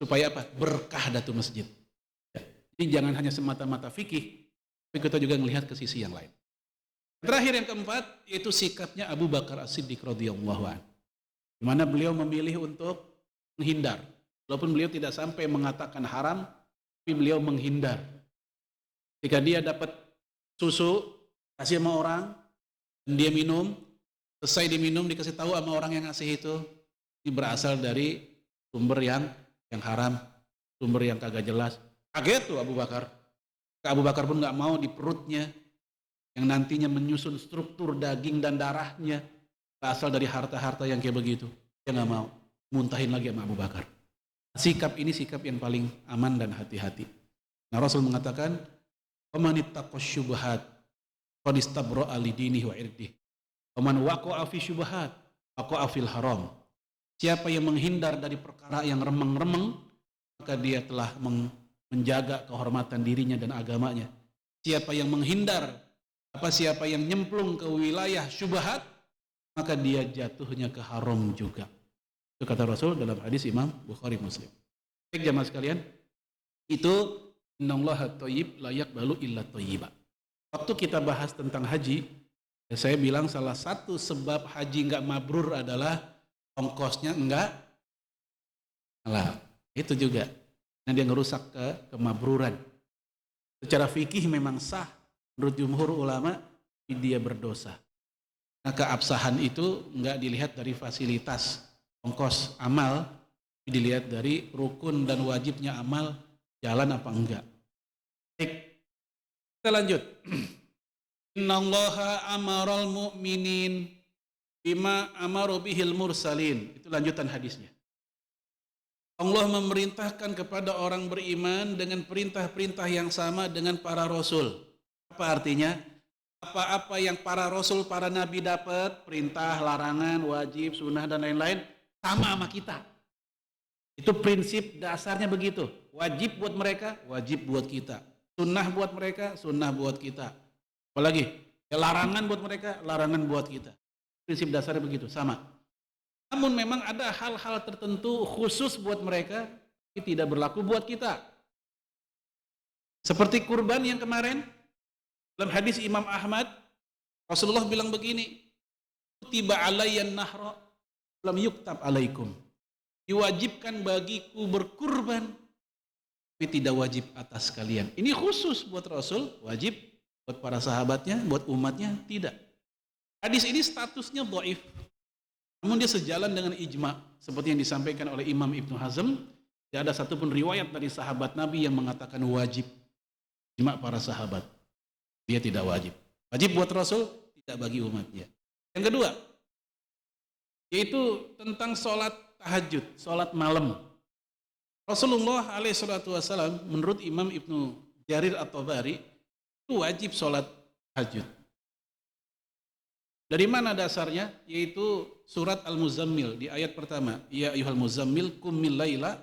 S2: Supaya apa? Berkah datu masjid. Ya. Jadi jangan hanya semata-mata fikih, tapi kita juga melihat ke sisi yang lain. Terakhir yang keempat yaitu sikapnya Abu Bakar As-Siddiq radhiyallahu anhu. Di mana beliau memilih untuk menghindar. Walaupun beliau tidak sampai mengatakan haram, tapi beliau menghindar. Ketika dia dapat susu, kasih sama orang, dan dia minum, selesai diminum, dikasih tahu sama orang yang ngasih itu, ini berasal dari sumber yang haram, sumber yang kagak jelas. Kaget tuh Abu Bakar. Abu Bakar pun nggak mau di perutnya, yang nantinya menyusun struktur daging dan darahnya, berasal dari harta-harta yang kayak begitu. Dia nggak mau, muntahin lagi sama Abu Bakar. Sikap ini sikap yang paling aman dan hati-hati. Nah Rasul mengatakan, "Waman ittaqas syubhat qad istabra'a lidinihi wa irdihi. Waman waqa'a fi syubhat waqa'a fil haram." Siapa yang menghindar dari perkara yang remeng-remeng, maka dia telah menjaga kehormatan dirinya dan agamanya. Siapa yang menghindar, siapa yang nyemplung ke wilayah syubhat, maka dia jatuhnya ke haram juga. Itu kata Rasul dalam hadis Imam Bukhari Muslim. Baik jamaah sekalian, itu innallaha thayyib la yaqbalu illa thayyiba. Waktu kita bahas tentang haji, saya bilang salah satu sebab haji enggak mabrur adalah ongkosnya enggak halal. Itu juga. Nah, dia ngerusak kemabruran. Secara fikih memang sah menurut jumhur ulama, dia berdosa. Nah, keabsahan itu enggak dilihat dari fasilitas ongkos amal, dilihat dari rukun dan wajibnya amal jalan apa enggak. Baik, kita lanjut. Innallaha amaral mu'minin bima amaru bihil mursalin. Itu lanjutan hadisnya. Allah memerintahkan kepada orang beriman dengan perintah-perintah yang sama dengan para rasul. Apa artinya? Apa-apa yang para rasul, para nabi dapat, perintah, larangan, wajib, sunnah dan lain-lain, sama kita. Itu prinsip dasarnya begitu. Wajib buat mereka, wajib buat kita. Sunnah buat mereka, sunnah buat kita. Apalagi, larangan buat mereka, larangan buat kita. Prinsip dasarnya begitu, sama. Namun memang ada hal-hal tertentu khusus buat mereka, tapi tidak berlaku buat kita. Seperti kurban yang kemarin, dalam hadis Imam Ahmad, Rasulullah bilang begini, "Kutiba alayyan nahra lam yuktab alaikum." Diwajibkan bagiku berkurban, tapi tidak wajib atas kalian. Ini khusus buat Rasul, wajib buat para sahabatnya, buat umatnya tidak. Hadis ini statusnya dhaif. Namun dia sejalan dengan ijma, seperti yang disampaikan oleh Imam Ibnu Hazm. Tidak ada satupun riwayat dari sahabat Nabi yang mengatakan wajib. Ijma para sahabat, dia tidak wajib. Wajib buat Rasul, tidak bagi umatnya. Yang kedua, yaitu tentang sholat tahajud, sholat malam. Rasulullah SAW menurut Imam Ibnu Jarir At-Tabari itu wajib sholat tahajud. Dari mana dasarnya? Yaitu surat Al-Muzammil di ayat pertama. Ya ayyuhal muzammil qum min laila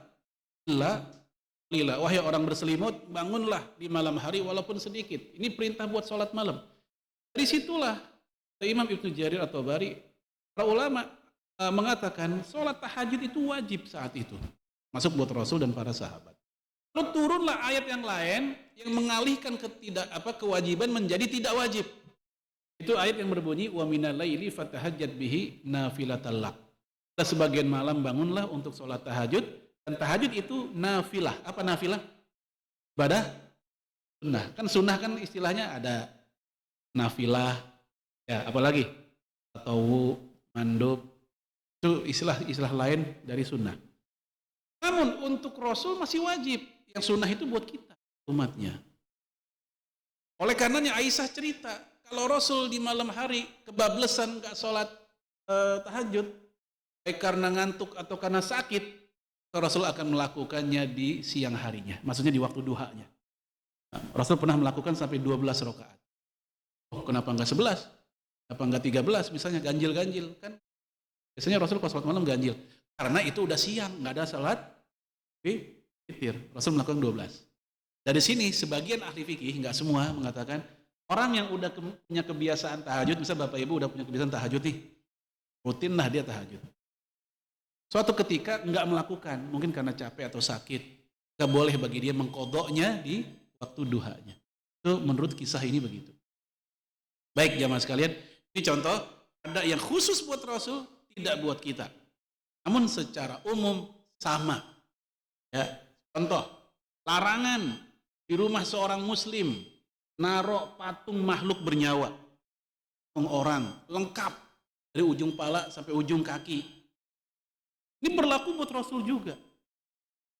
S2: illa qalila. Wahai orang berselimut, bangunlah di malam hari walaupun sedikit. Ini perintah buat sholat malam. Dari situlah Imam Ibnu Jarir At-Tabari, para ulama mengatakan sholat tahajud itu wajib saat itu. Masuk buat Rasul dan para sahabat. Lalu turunlah ayat yang lain yang mengalihkan kewajiban menjadi tidak wajib. Itu ayat yang berbunyi wa minal laili fatahajjat bihi nafilatal lak. Sebagian malam bangunlah untuk sholat tahajud, dan tahajud itu nafilah. Apa nafilah? Ibadah sunnah. Kan sunnah kan istilahnya ada nafilah, ya apalagi tatawu, mandub, itu istilah lain dari sunnah. Namun untuk Rasul masih wajib. Yang sunnah itu buat kita, umatnya. Oleh karenanya Aisyah cerita, kalau Rasul di malam hari kebablasan gak sholat tahajud, baik karena ngantuk atau karena sakit, Rasul akan melakukannya di siang harinya, maksudnya di waktu duhanya. Rasul pernah melakukan sampai 12 rakaat. Oh, kenapa enggak 11? Kenapa enggak 13? Misalnya ganjil-ganjil kan? Biasanya Rasul pas sholat malam ganjil. Karena itu udah siang, enggak ada salat witir. Rasul melakukan 12. Dari sini sebagian ahli fikih, enggak semua, mengatakan orang yang udah punya kebiasaan tahajud, misalnya Bapak Ibu udah punya kebiasaan tahajud nih, rutinlah dia tahajud. Suatu ketika enggak melakukan, mungkin karena capek atau sakit, enggak boleh bagi dia mengkodoknya di waktu duhanya. Itu menurut kisah ini begitu. Baik jamaah sekalian, ini contoh ada yang khusus buat Rasul, tidak buat kita. Namun secara umum sama. Ya, contoh, larangan di rumah seorang muslim narok patung makhluk bernyawa, patung orang lengkap dari ujung pala sampai ujung kaki. Ini berlaku buat Rasul juga.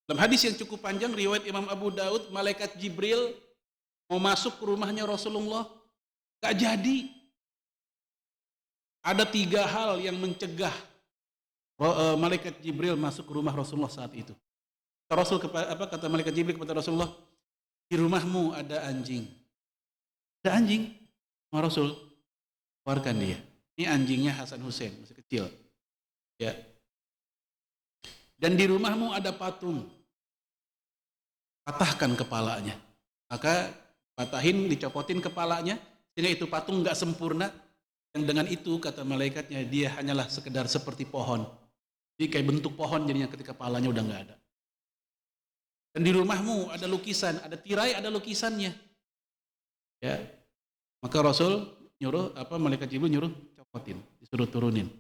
S2: Dalam hadis yang cukup panjang riwayat Imam Abu Daud, malaikat Jibril mau masuk ke rumahnya Rasulullah, gak jadi. Ada 3 hal yang mencegah malaikat Jibril masuk ke rumah Rasulullah saat itu. Kata malaikat Jibril kepada Rasulullah, di rumahmu ada anjing. Ada anjing, Rasul, keluarkan dia. Ini anjingnya Hasan Hussein, masih kecil. Ya. Dan di rumahmu ada patung, patahkan kepalanya. Maka patahin, dicopotin kepalanya, sehingga itu patung nggak sempurna. Yang dengan itu kata malaikatnya dia hanyalah sekedar seperti pohon. Jadi kayak bentuk pohon jadinya ketika kepalanya udah nggak ada. Dan di rumahmu ada lukisan, ada tirai, ada lukisannya. Ya, maka Rasul nyuruh malaikat Jibril nyuruh copotin, disuruh turunin.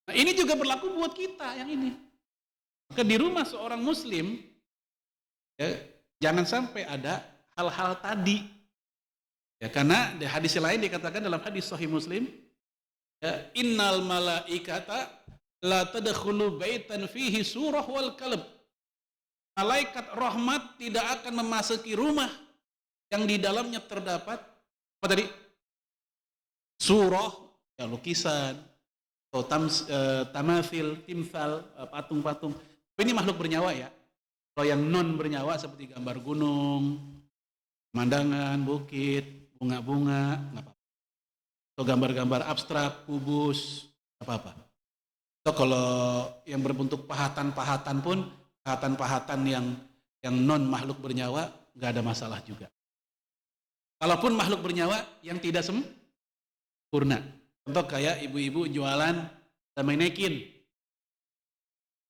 S2: Nah ini juga berlaku buat kita yang ini. Maka di rumah seorang muslim, ya, jangan sampai ada hal-hal tadi. Ya, karena di hadis lain dikatakan dalam hadis Sahih Muslim, ya, innal malaikata la tadkhulu baitan fihi surah wal kalb. Malaikat rahmat tidak akan memasuki rumah yang di dalamnya terdapat apa tadi? Surah, ya, lukisan, atau tamathil, timsal, patung-patung. Ini makhluk bernyawa ya. Kalau yang non bernyawa seperti gambar gunung, pemandangan, bukit, bunga-bunga, nggak apa-apa. Atau gambar-gambar abstrak, kubus, nggak apa-apa. Atau kalau yang berbentuk pahatan-pahatan pun, pahatan-pahatan yang non makhluk bernyawa, nggak ada masalah juga. Kalaupun makhluk bernyawa yang tidak sempurna. Contoh kayak ibu-ibu jualan manekin.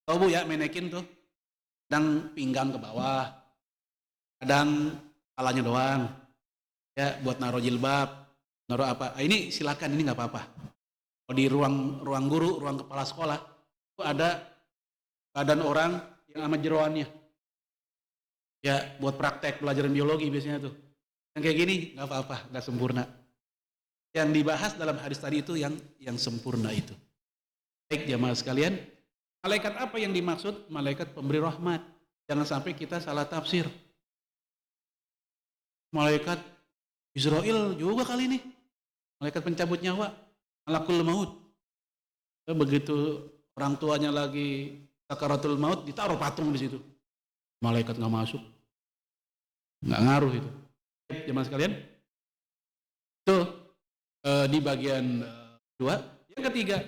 S2: Tahu bu ya manekin tuh? Kadang pinggang ke bawah, kadang kepalanya doang. Ya, buat naruh jilbab, naruh apa? Ini silakan, ini nggak apa-apa. Kalau di ruang guru, ruang kepala sekolah, itu ada badan orang yang sama jeroannya. Ya, buat praktek pelajaran biologi biasanya tuh. Yang kayak gini nggak apa-apa, nggak sempurna. Yang dibahas dalam hadis tadi itu yang sempurna itu. Baik jamaah sekalian, malaikat apa yang dimaksud? Malaikat pemberi rahmat. Jangan sampai kita salah tafsir. Malaikat Israel juga kali ini. Malaikat pencabut nyawa, malakul maut. Begitu orang tuanya lagi sakaratul maut, ditaruh patung di situ. Malaikat nggak masuk, nggak ngaruh itu. Jemaah sekalian, itu di bagian 2. Yang ketiga,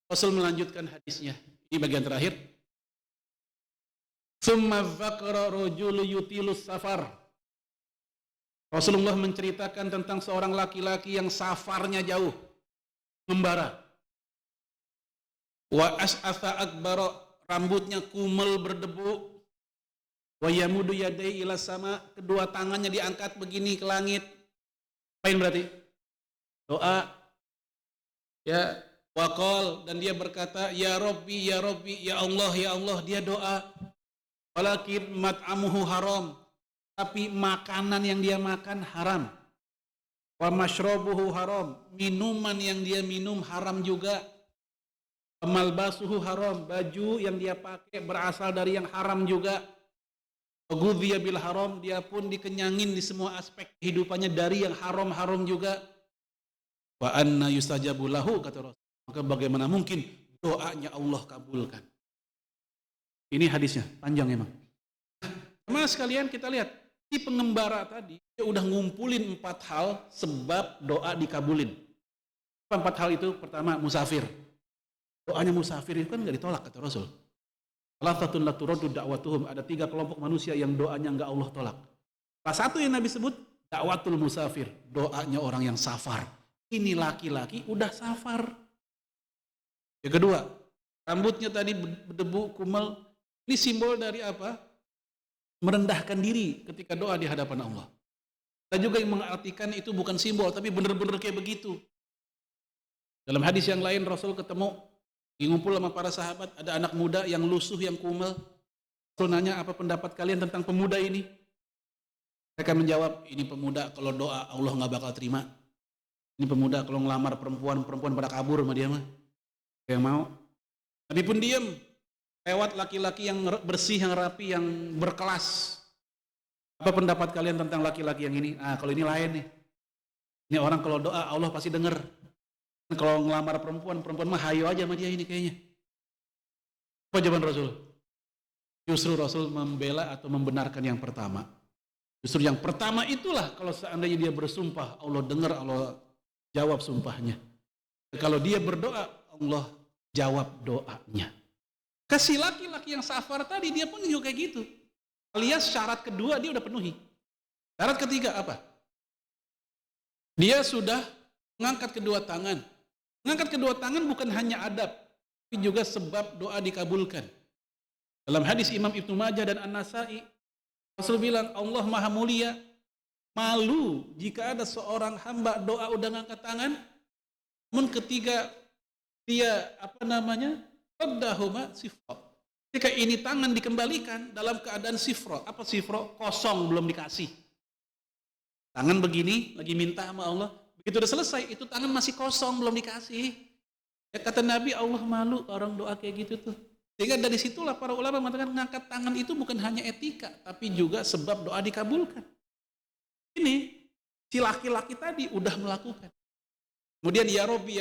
S2: Rasul melanjutkan hadisnya. Ini bagian terakhir. Tsumma dzakara rajulu yutilus safar. Rasulullah menceritakan tentang seorang laki-laki yang safarnya jauh, membara. Wa as'atha akbara, rambutnya kumel berdebu. Wa yamudu yadai ila sama, kedua tangannya diangkat begini ke langit. Apain berarti? Doa. Ya, waqal, dan dia berkata, ya Rabbi, ya Rabbi, ya Allah, ya Allah, dia doa. Walakin mat'amuhu haram, tapi makanan yang dia makan haram. Wa mashrabuhu haram, minuman yang dia minum haram juga. Wa malbasuhu haram, baju yang dia pakai berasal dari yang haram juga. Wa ghudhiya bil haram, dia pun dikenyangin di semua aspek kehidupannya dari yang haram-haram juga. Wa anna yustajabu lahu, kata Rasul. Maka bagaimana mungkin doanya Allah kabulkan? Ini hadisnya, panjang emang. Mas sekalian kita lihat, si pengembara tadi, dia udah ngumpulin 4 hal sebab doa dikabulin. 4 hal itu, pertama musafir. Doanya musafir itu kan gak ditolak, kata Rasul. Salah satu la turaddu da'watuhum, ada 3 kelompok manusia yang doanya gak Allah tolak. Salah satu yang Nabi sebut, da'watul musafir, doanya orang yang safar. Ini laki-laki udah safar. Yang kedua, rambutnya tadi berdebu, kumel. Ini simbol dari apa? Merendahkan diri ketika doa di hadapan Allah. Ada juga yang mengartikan itu bukan simbol, tapi benar-benar kayak begitu. Dalam hadis yang lain Rasul ketemu, ngumpul sama para sahabat, ada anak muda yang lusuh, yang kumel. Rasul nanya, apa pendapat kalian tentang pemuda ini? Mereka menjawab, ini pemuda kalau doa Allah nggak bakal terima. Ini pemuda kalau ngelamar perempuan, perempuan pada kabur sama dia mah. Yang mau. Nabi pun diam. Lewat laki-laki yang bersih, yang rapi, yang berkelas. Apa pendapat kalian tentang laki-laki yang ini? Ah, kalau ini lain nih. Ini orang kalau doa Allah pasti dengar. Kalau ngelamar perempuan, perempuan mah hayo aja sama dia ini kayaknya. Apa jawaban Rasul? Justru Rasul membela atau membenarkan yang pertama. Justru yang pertama itulah kalau seandainya dia bersumpah, Allah dengar, Allah jawab sumpahnya. Kalau dia berdoa, Allah jawab doanya. Kasih laki-laki yang safar tadi, dia pun juga kayak gitu. Alias syarat kedua dia udah penuhi. Syarat ketiga apa? Dia sudah mengangkat kedua tangan. Mengangkat kedua tangan bukan hanya adab, tapi juga sebab doa dikabulkan. Dalam hadis Imam Ibnu Majah dan An-Nasai, Rasul bilang, Allah Maha Mulia, malu jika ada seorang hamba doa udah ngangkat tangan, namun ketika dia qaddahuma sifra. Ketika ini tangan dikembalikan dalam keadaan sifra. Apa sifra? Kosong, belum dikasih. Tangan begini, lagi minta sama Allah. Begitu udah selesai, itu tangan masih kosong, belum dikasih. Ya kata Nabi, Allah malu orang doa kayak gitu tuh. Sehingga dari situlah para ulama mengatakan ngangkat tangan itu bukan hanya etika, tapi juga sebab doa dikabulkan. Ini si laki-laki tadi udah melakukan. Kemudian ya Robbi,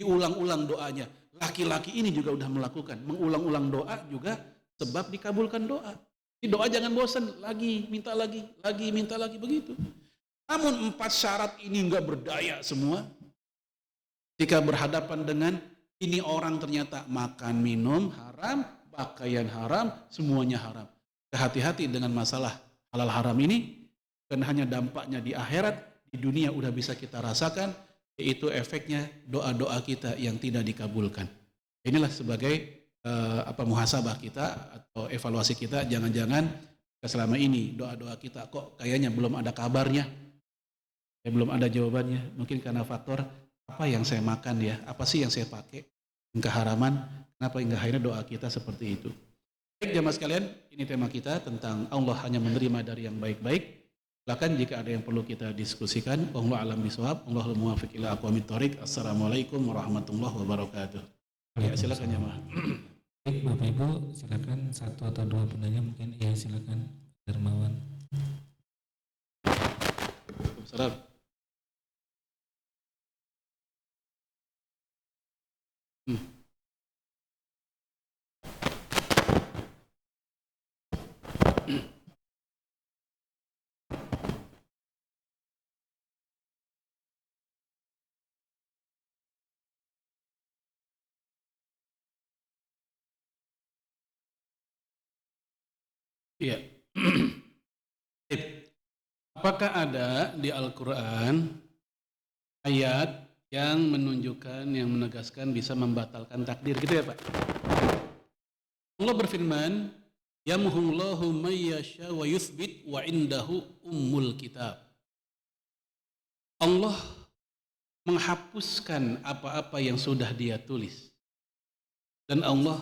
S2: diulang-ulang doanya. Laki-laki ini juga udah melakukan. Mengulang-ulang doa juga sebab dikabulkan doa. Di doa jangan bosan, lagi, minta lagi, begitu. Namun 4 syarat ini enggak berdaya semua. Jika berhadapan dengan ini orang ternyata makan, minum haram, pakaian haram, semuanya haram. Hati-hati dengan masalah halal haram ini, bukan hanya dampaknya di akhirat, di dunia udah bisa kita rasakan, yaitu efeknya doa-doa kita yang tidak dikabulkan. Inilah sebagai muhasabah kita atau evaluasi kita, jangan-jangan selama ini doa-doa kita kok kayaknya belum ada kabarnya, belum ada jawabannya, mungkin karena faktor apa yang saya makan ya, apa sih yang saya pakai, keharaman, kenapa hingga akhirnya doa kita seperti itu. Baik jamaah sekalian, ini tema kita tentang Allah hanya menerima dari yang baik-baik. Silakan jika ada yang perlu kita diskusikan. Wallahu a'lam bishawab. Allahul muwaffiq ila aqwamit thoriq. Assalamualaikum warahmatullahi wabarakatuh. Ya, silakan jamaah.
S1: Baik Bapak Ibu, silakan 1 atau 2 penanya mungkin. Ya silakan Dermawan.
S2: Waalaikumsalam. Iya. Apakah ada di Al-Quran ayat yang menunjukkan, yang menegaskan bisa membatalkan takdir, gitu ya Pak? Allah berfirman, yamhullahu may yasha wa yuthbit wa indahu ummul kitab. Allah menghapuskan apa-apa yang sudah Dia tulis, dan Allah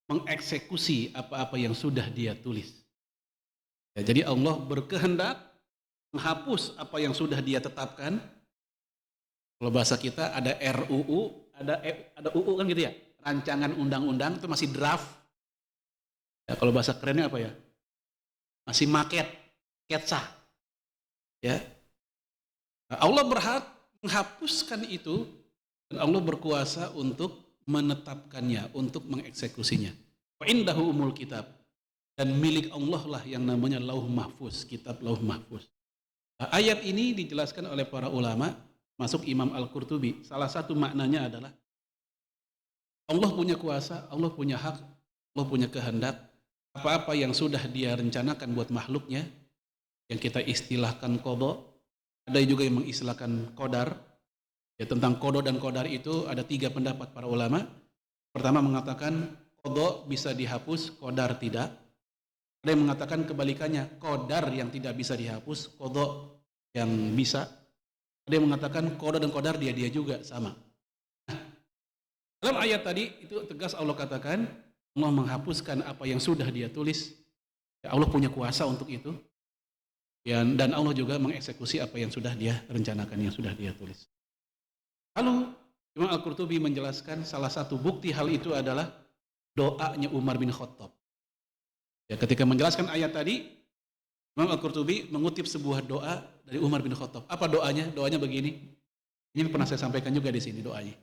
S2: mengeksekusi apa-apa yang sudah Dia tulis. Ya, jadi Allah berkehendak menghapus apa yang sudah Dia tetapkan. Kalau bahasa kita ada RUU, ada UU kan gitu ya, rancangan undang-undang itu masih draft. Ya, kalau bahasa kerennya apa ya? Masih maket, sketsa. Ya. Nah, Allah berhak menghapuskan itu, dan Allah berkuasa untuk menetapkannya, untuk mengeksekusinya. Wa indahu umul kitab. Dan milik Allah lah yang namanya Lauh Mahfuz, kitab Lauh Mahfuz. Nah, ayat ini dijelaskan oleh para ulama, masuk Imam Al-Qurtubi. Salah satu maknanya adalah Allah punya kuasa, Allah punya hak, Allah punya kehendak. Apa-apa yang sudah Dia rencanakan buat makhluknya, yang kita istilahkan qada, ada juga yang mengistilahkan qadar. Ya, tentang qada dan qadar itu ada 3 pendapat para ulama. Pertama mengatakan qada bisa dihapus, qadar tidak. Ada yang mengatakan kebalikannya, qadar yang tidak bisa dihapus, qada yang bisa. Ada yang mengatakan qada dan qadar dia juga sama. Dalam ayat tadi itu tegas Allah katakan Allah menghapuskan apa yang sudah dia tulis. Ya, Allah punya kuasa untuk itu. Ya, dan Allah juga mengeksekusi apa yang sudah dia rencanakan, yang sudah dia tulis. Lalu Imam Al-Qurtubi menjelaskan salah satu bukti hal itu adalah doanya Umar bin Khattab. Ya, ketika menjelaskan ayat tadi, Imam Al-Qurtubi mengutip sebuah doa dari Umar bin Khattab. Apa doanya? Doanya begini. Ini pernah saya sampaikan juga di sini doanya.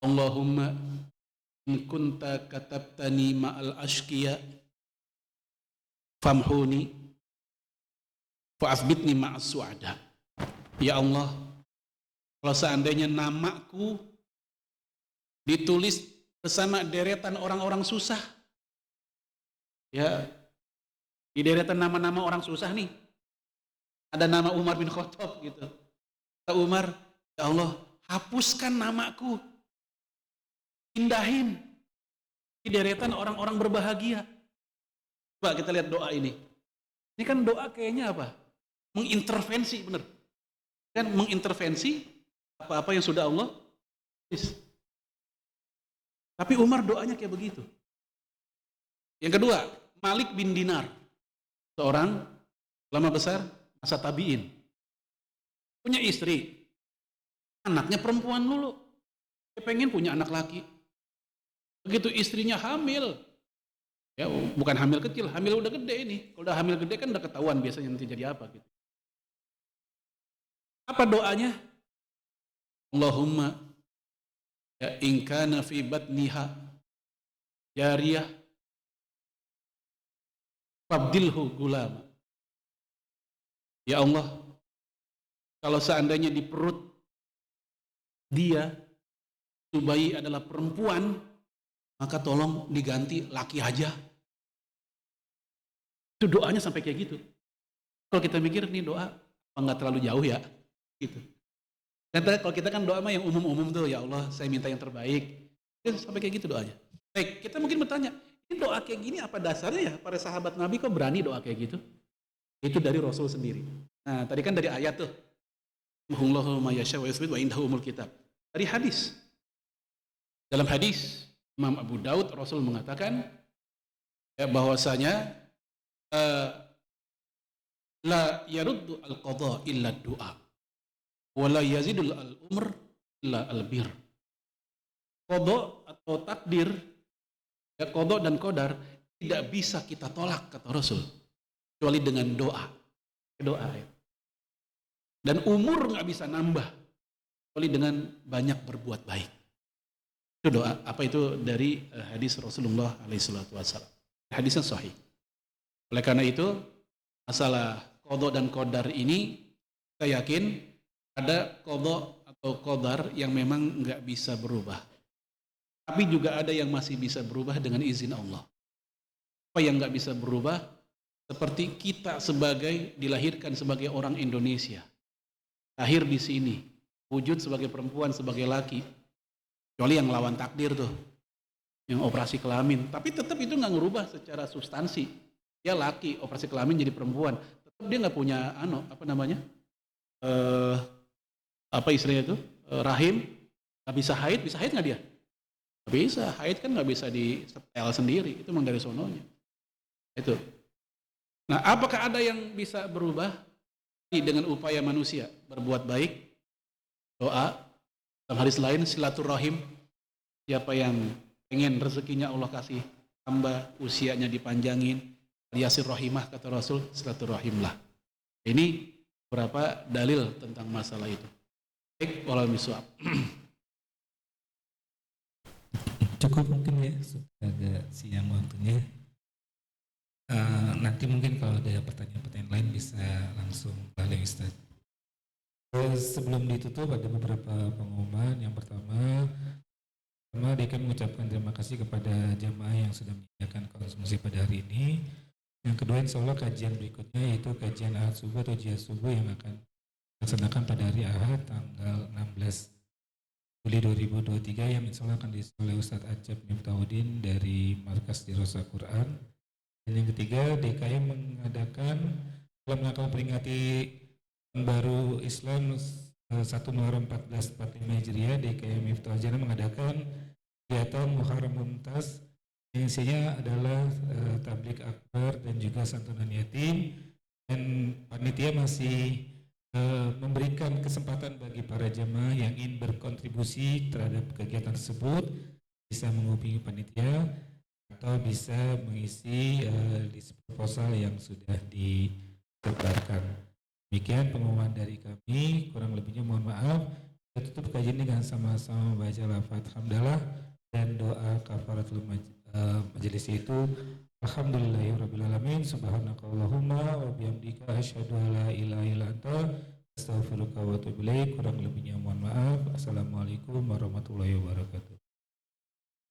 S2: Allahumma in kunta katabtani ma'al ashqiya famhuni fa'asbitni ma'as su'ada. Ya Allah, kalau seandainya namaku ditulis bersama deretan orang-orang susah, ya, di deretan nama-nama orang susah nih, ada nama Umar bin Khattab gitu. Kata Umar, ya Allah, hapuskan namaku, pindahin di deretan orang-orang berbahagia. Coba kita lihat doa ini. Ini kan doa kayaknya apa? Mengintervensi, benar. Kan mengintervensi apa-apa yang sudah Allah tulis. Tapi Umar doanya kayak begitu. Yang kedua, Malik bin Dinar, seorang ulama besar masa tabi'in. Punya istri, anaknya perempuan dulu. Dia pengen punya anak laki. Begitu istrinya hamil, ya bukan hamil kecil, hamil udah gede ini. Kalau udah hamil gede kan udah ketahuan biasanya nanti jadi apa gitu. Apa doanya? Allahumma ya in kana fi batniha jariyah fabdilhu gulama. Ya Allah, kalau seandainya di perut dia itu bayi adalah perempuan, maka tolong diganti laki aja. Itu doanya sampai kayak gitu. Kalau kita mikir nih doa apa nggak terlalu jauh ya, gitu. Dan kalau kita kan doa mah yang umum-umum tuh, ya Allah saya minta yang terbaik. Itu sampai kayak gitu doanya. Baik, kita mungkin bertanya, ini doa kayak gini apa dasarnya ya? Para sahabat Nabi kok berani doa kayak gitu? Itu dari Rasul sendiri. Nah, tadi kan dari ayat tuh. Muhullahu ma yasha wa yusbit wa indahu umul kitab. Dari hadis. Dalam hadis Imam Abu Daud, Rasul mengatakan ya, bahwasanya la yaruddu al-qadha illa du'a wa la yazidul al-umr illa al-bir. Qadha atau takdir, ya, qadha dan qadar tidak bisa kita tolak kata Rasul kecuali dengan doa. Doa ya. Dan umur nggak bisa nambah kecuali dengan banyak berbuat baik. Itu doa. Apa itu dari hadis Rasulullah SAW. Hadisnya sahih. Oleh karena itu masalah qadha dan qadar ini saya yakin ada qadha atau qadar yang memang nggak bisa berubah. Tapi juga ada yang masih bisa berubah dengan izin Allah. Apa yang nggak bisa berubah? Seperti kita dilahirkan sebagai orang Indonesia, lahir di sini, wujud sebagai perempuan, sebagai laki, kecuali yang lawan takdir tuh, yang operasi kelamin. Tapi tetap itu nggak ngerubah secara substansi. Dia laki, operasi kelamin jadi perempuan, tetap dia nggak punya apa istilahnya itu, rahim, nggak bisa haid nggak dia? Nggak bisa, haid kan nggak bisa di setel sendiri, itu memang dari sononya. Itu. Nah, apakah ada yang bisa berubah dengan upaya manusia berbuat baik, doa, dalam hadis lain silaturahim, siapa yang pengen rezekinya Allah kasih tambah, usianya dipanjangin, yasir rahimah kata Rasul, silaturahimlah. Ini beberapa dalil tentang masalah itu. Baik, walau miswab.
S1: Cukup mungkin ya, sudah agak siang waktunya. Nanti mungkin kalau ada pertanyaan-pertanyaan lain bisa langsung balik Ustaz. Sebelum ditutup ada beberapa pengumuman. Yang pertama DKM mengucapkan terima kasih kepada jamaah yang sudah menyediakan konsumsi pada hari ini. Yang kedua, insya Allah kajian berikutnya yaitu kajian Ahad Subuh atau Jihad Subuh yang akan dilaksanakan pada hari Ahad tanggal 16 Juli 2023 yang insya Allah akan diisi oleh Ustadz Acep Miftahudin dari Markas Dirasa Quran. Dan yang ketiga, DKM mengadakan dalam rangka memperingati tahun baru Islam 1 Muharram 1445 Hijriah, DKM Miftahul Jannah mengadakan kegiatan Muharram Mumtaz yang isinya adalah tablik akbar dan juga santunan yatim, dan panitia masih memberikan kesempatan bagi para jemaah yang ingin berkontribusi terhadap kegiatan tersebut bisa menghubungi panitia atau bisa mengisi list proposal yang sudah disebarkan. Demikian pengumuman dari kami, kurang lebihnya mohon maaf. Kita tutup kajian dengan sama-sama baca lafaz hamdalah dan doa kafaratul majelis itu. Alhamdulillahirrabbilalamin, subhanakallahumma wa bihamdika asyhadu an la ilaha illa anta astaghfiruka wa atubu ilaik. Kurang lebihnya mohon maaf. Assalamualaikum warahmatullahi wabarakatuh.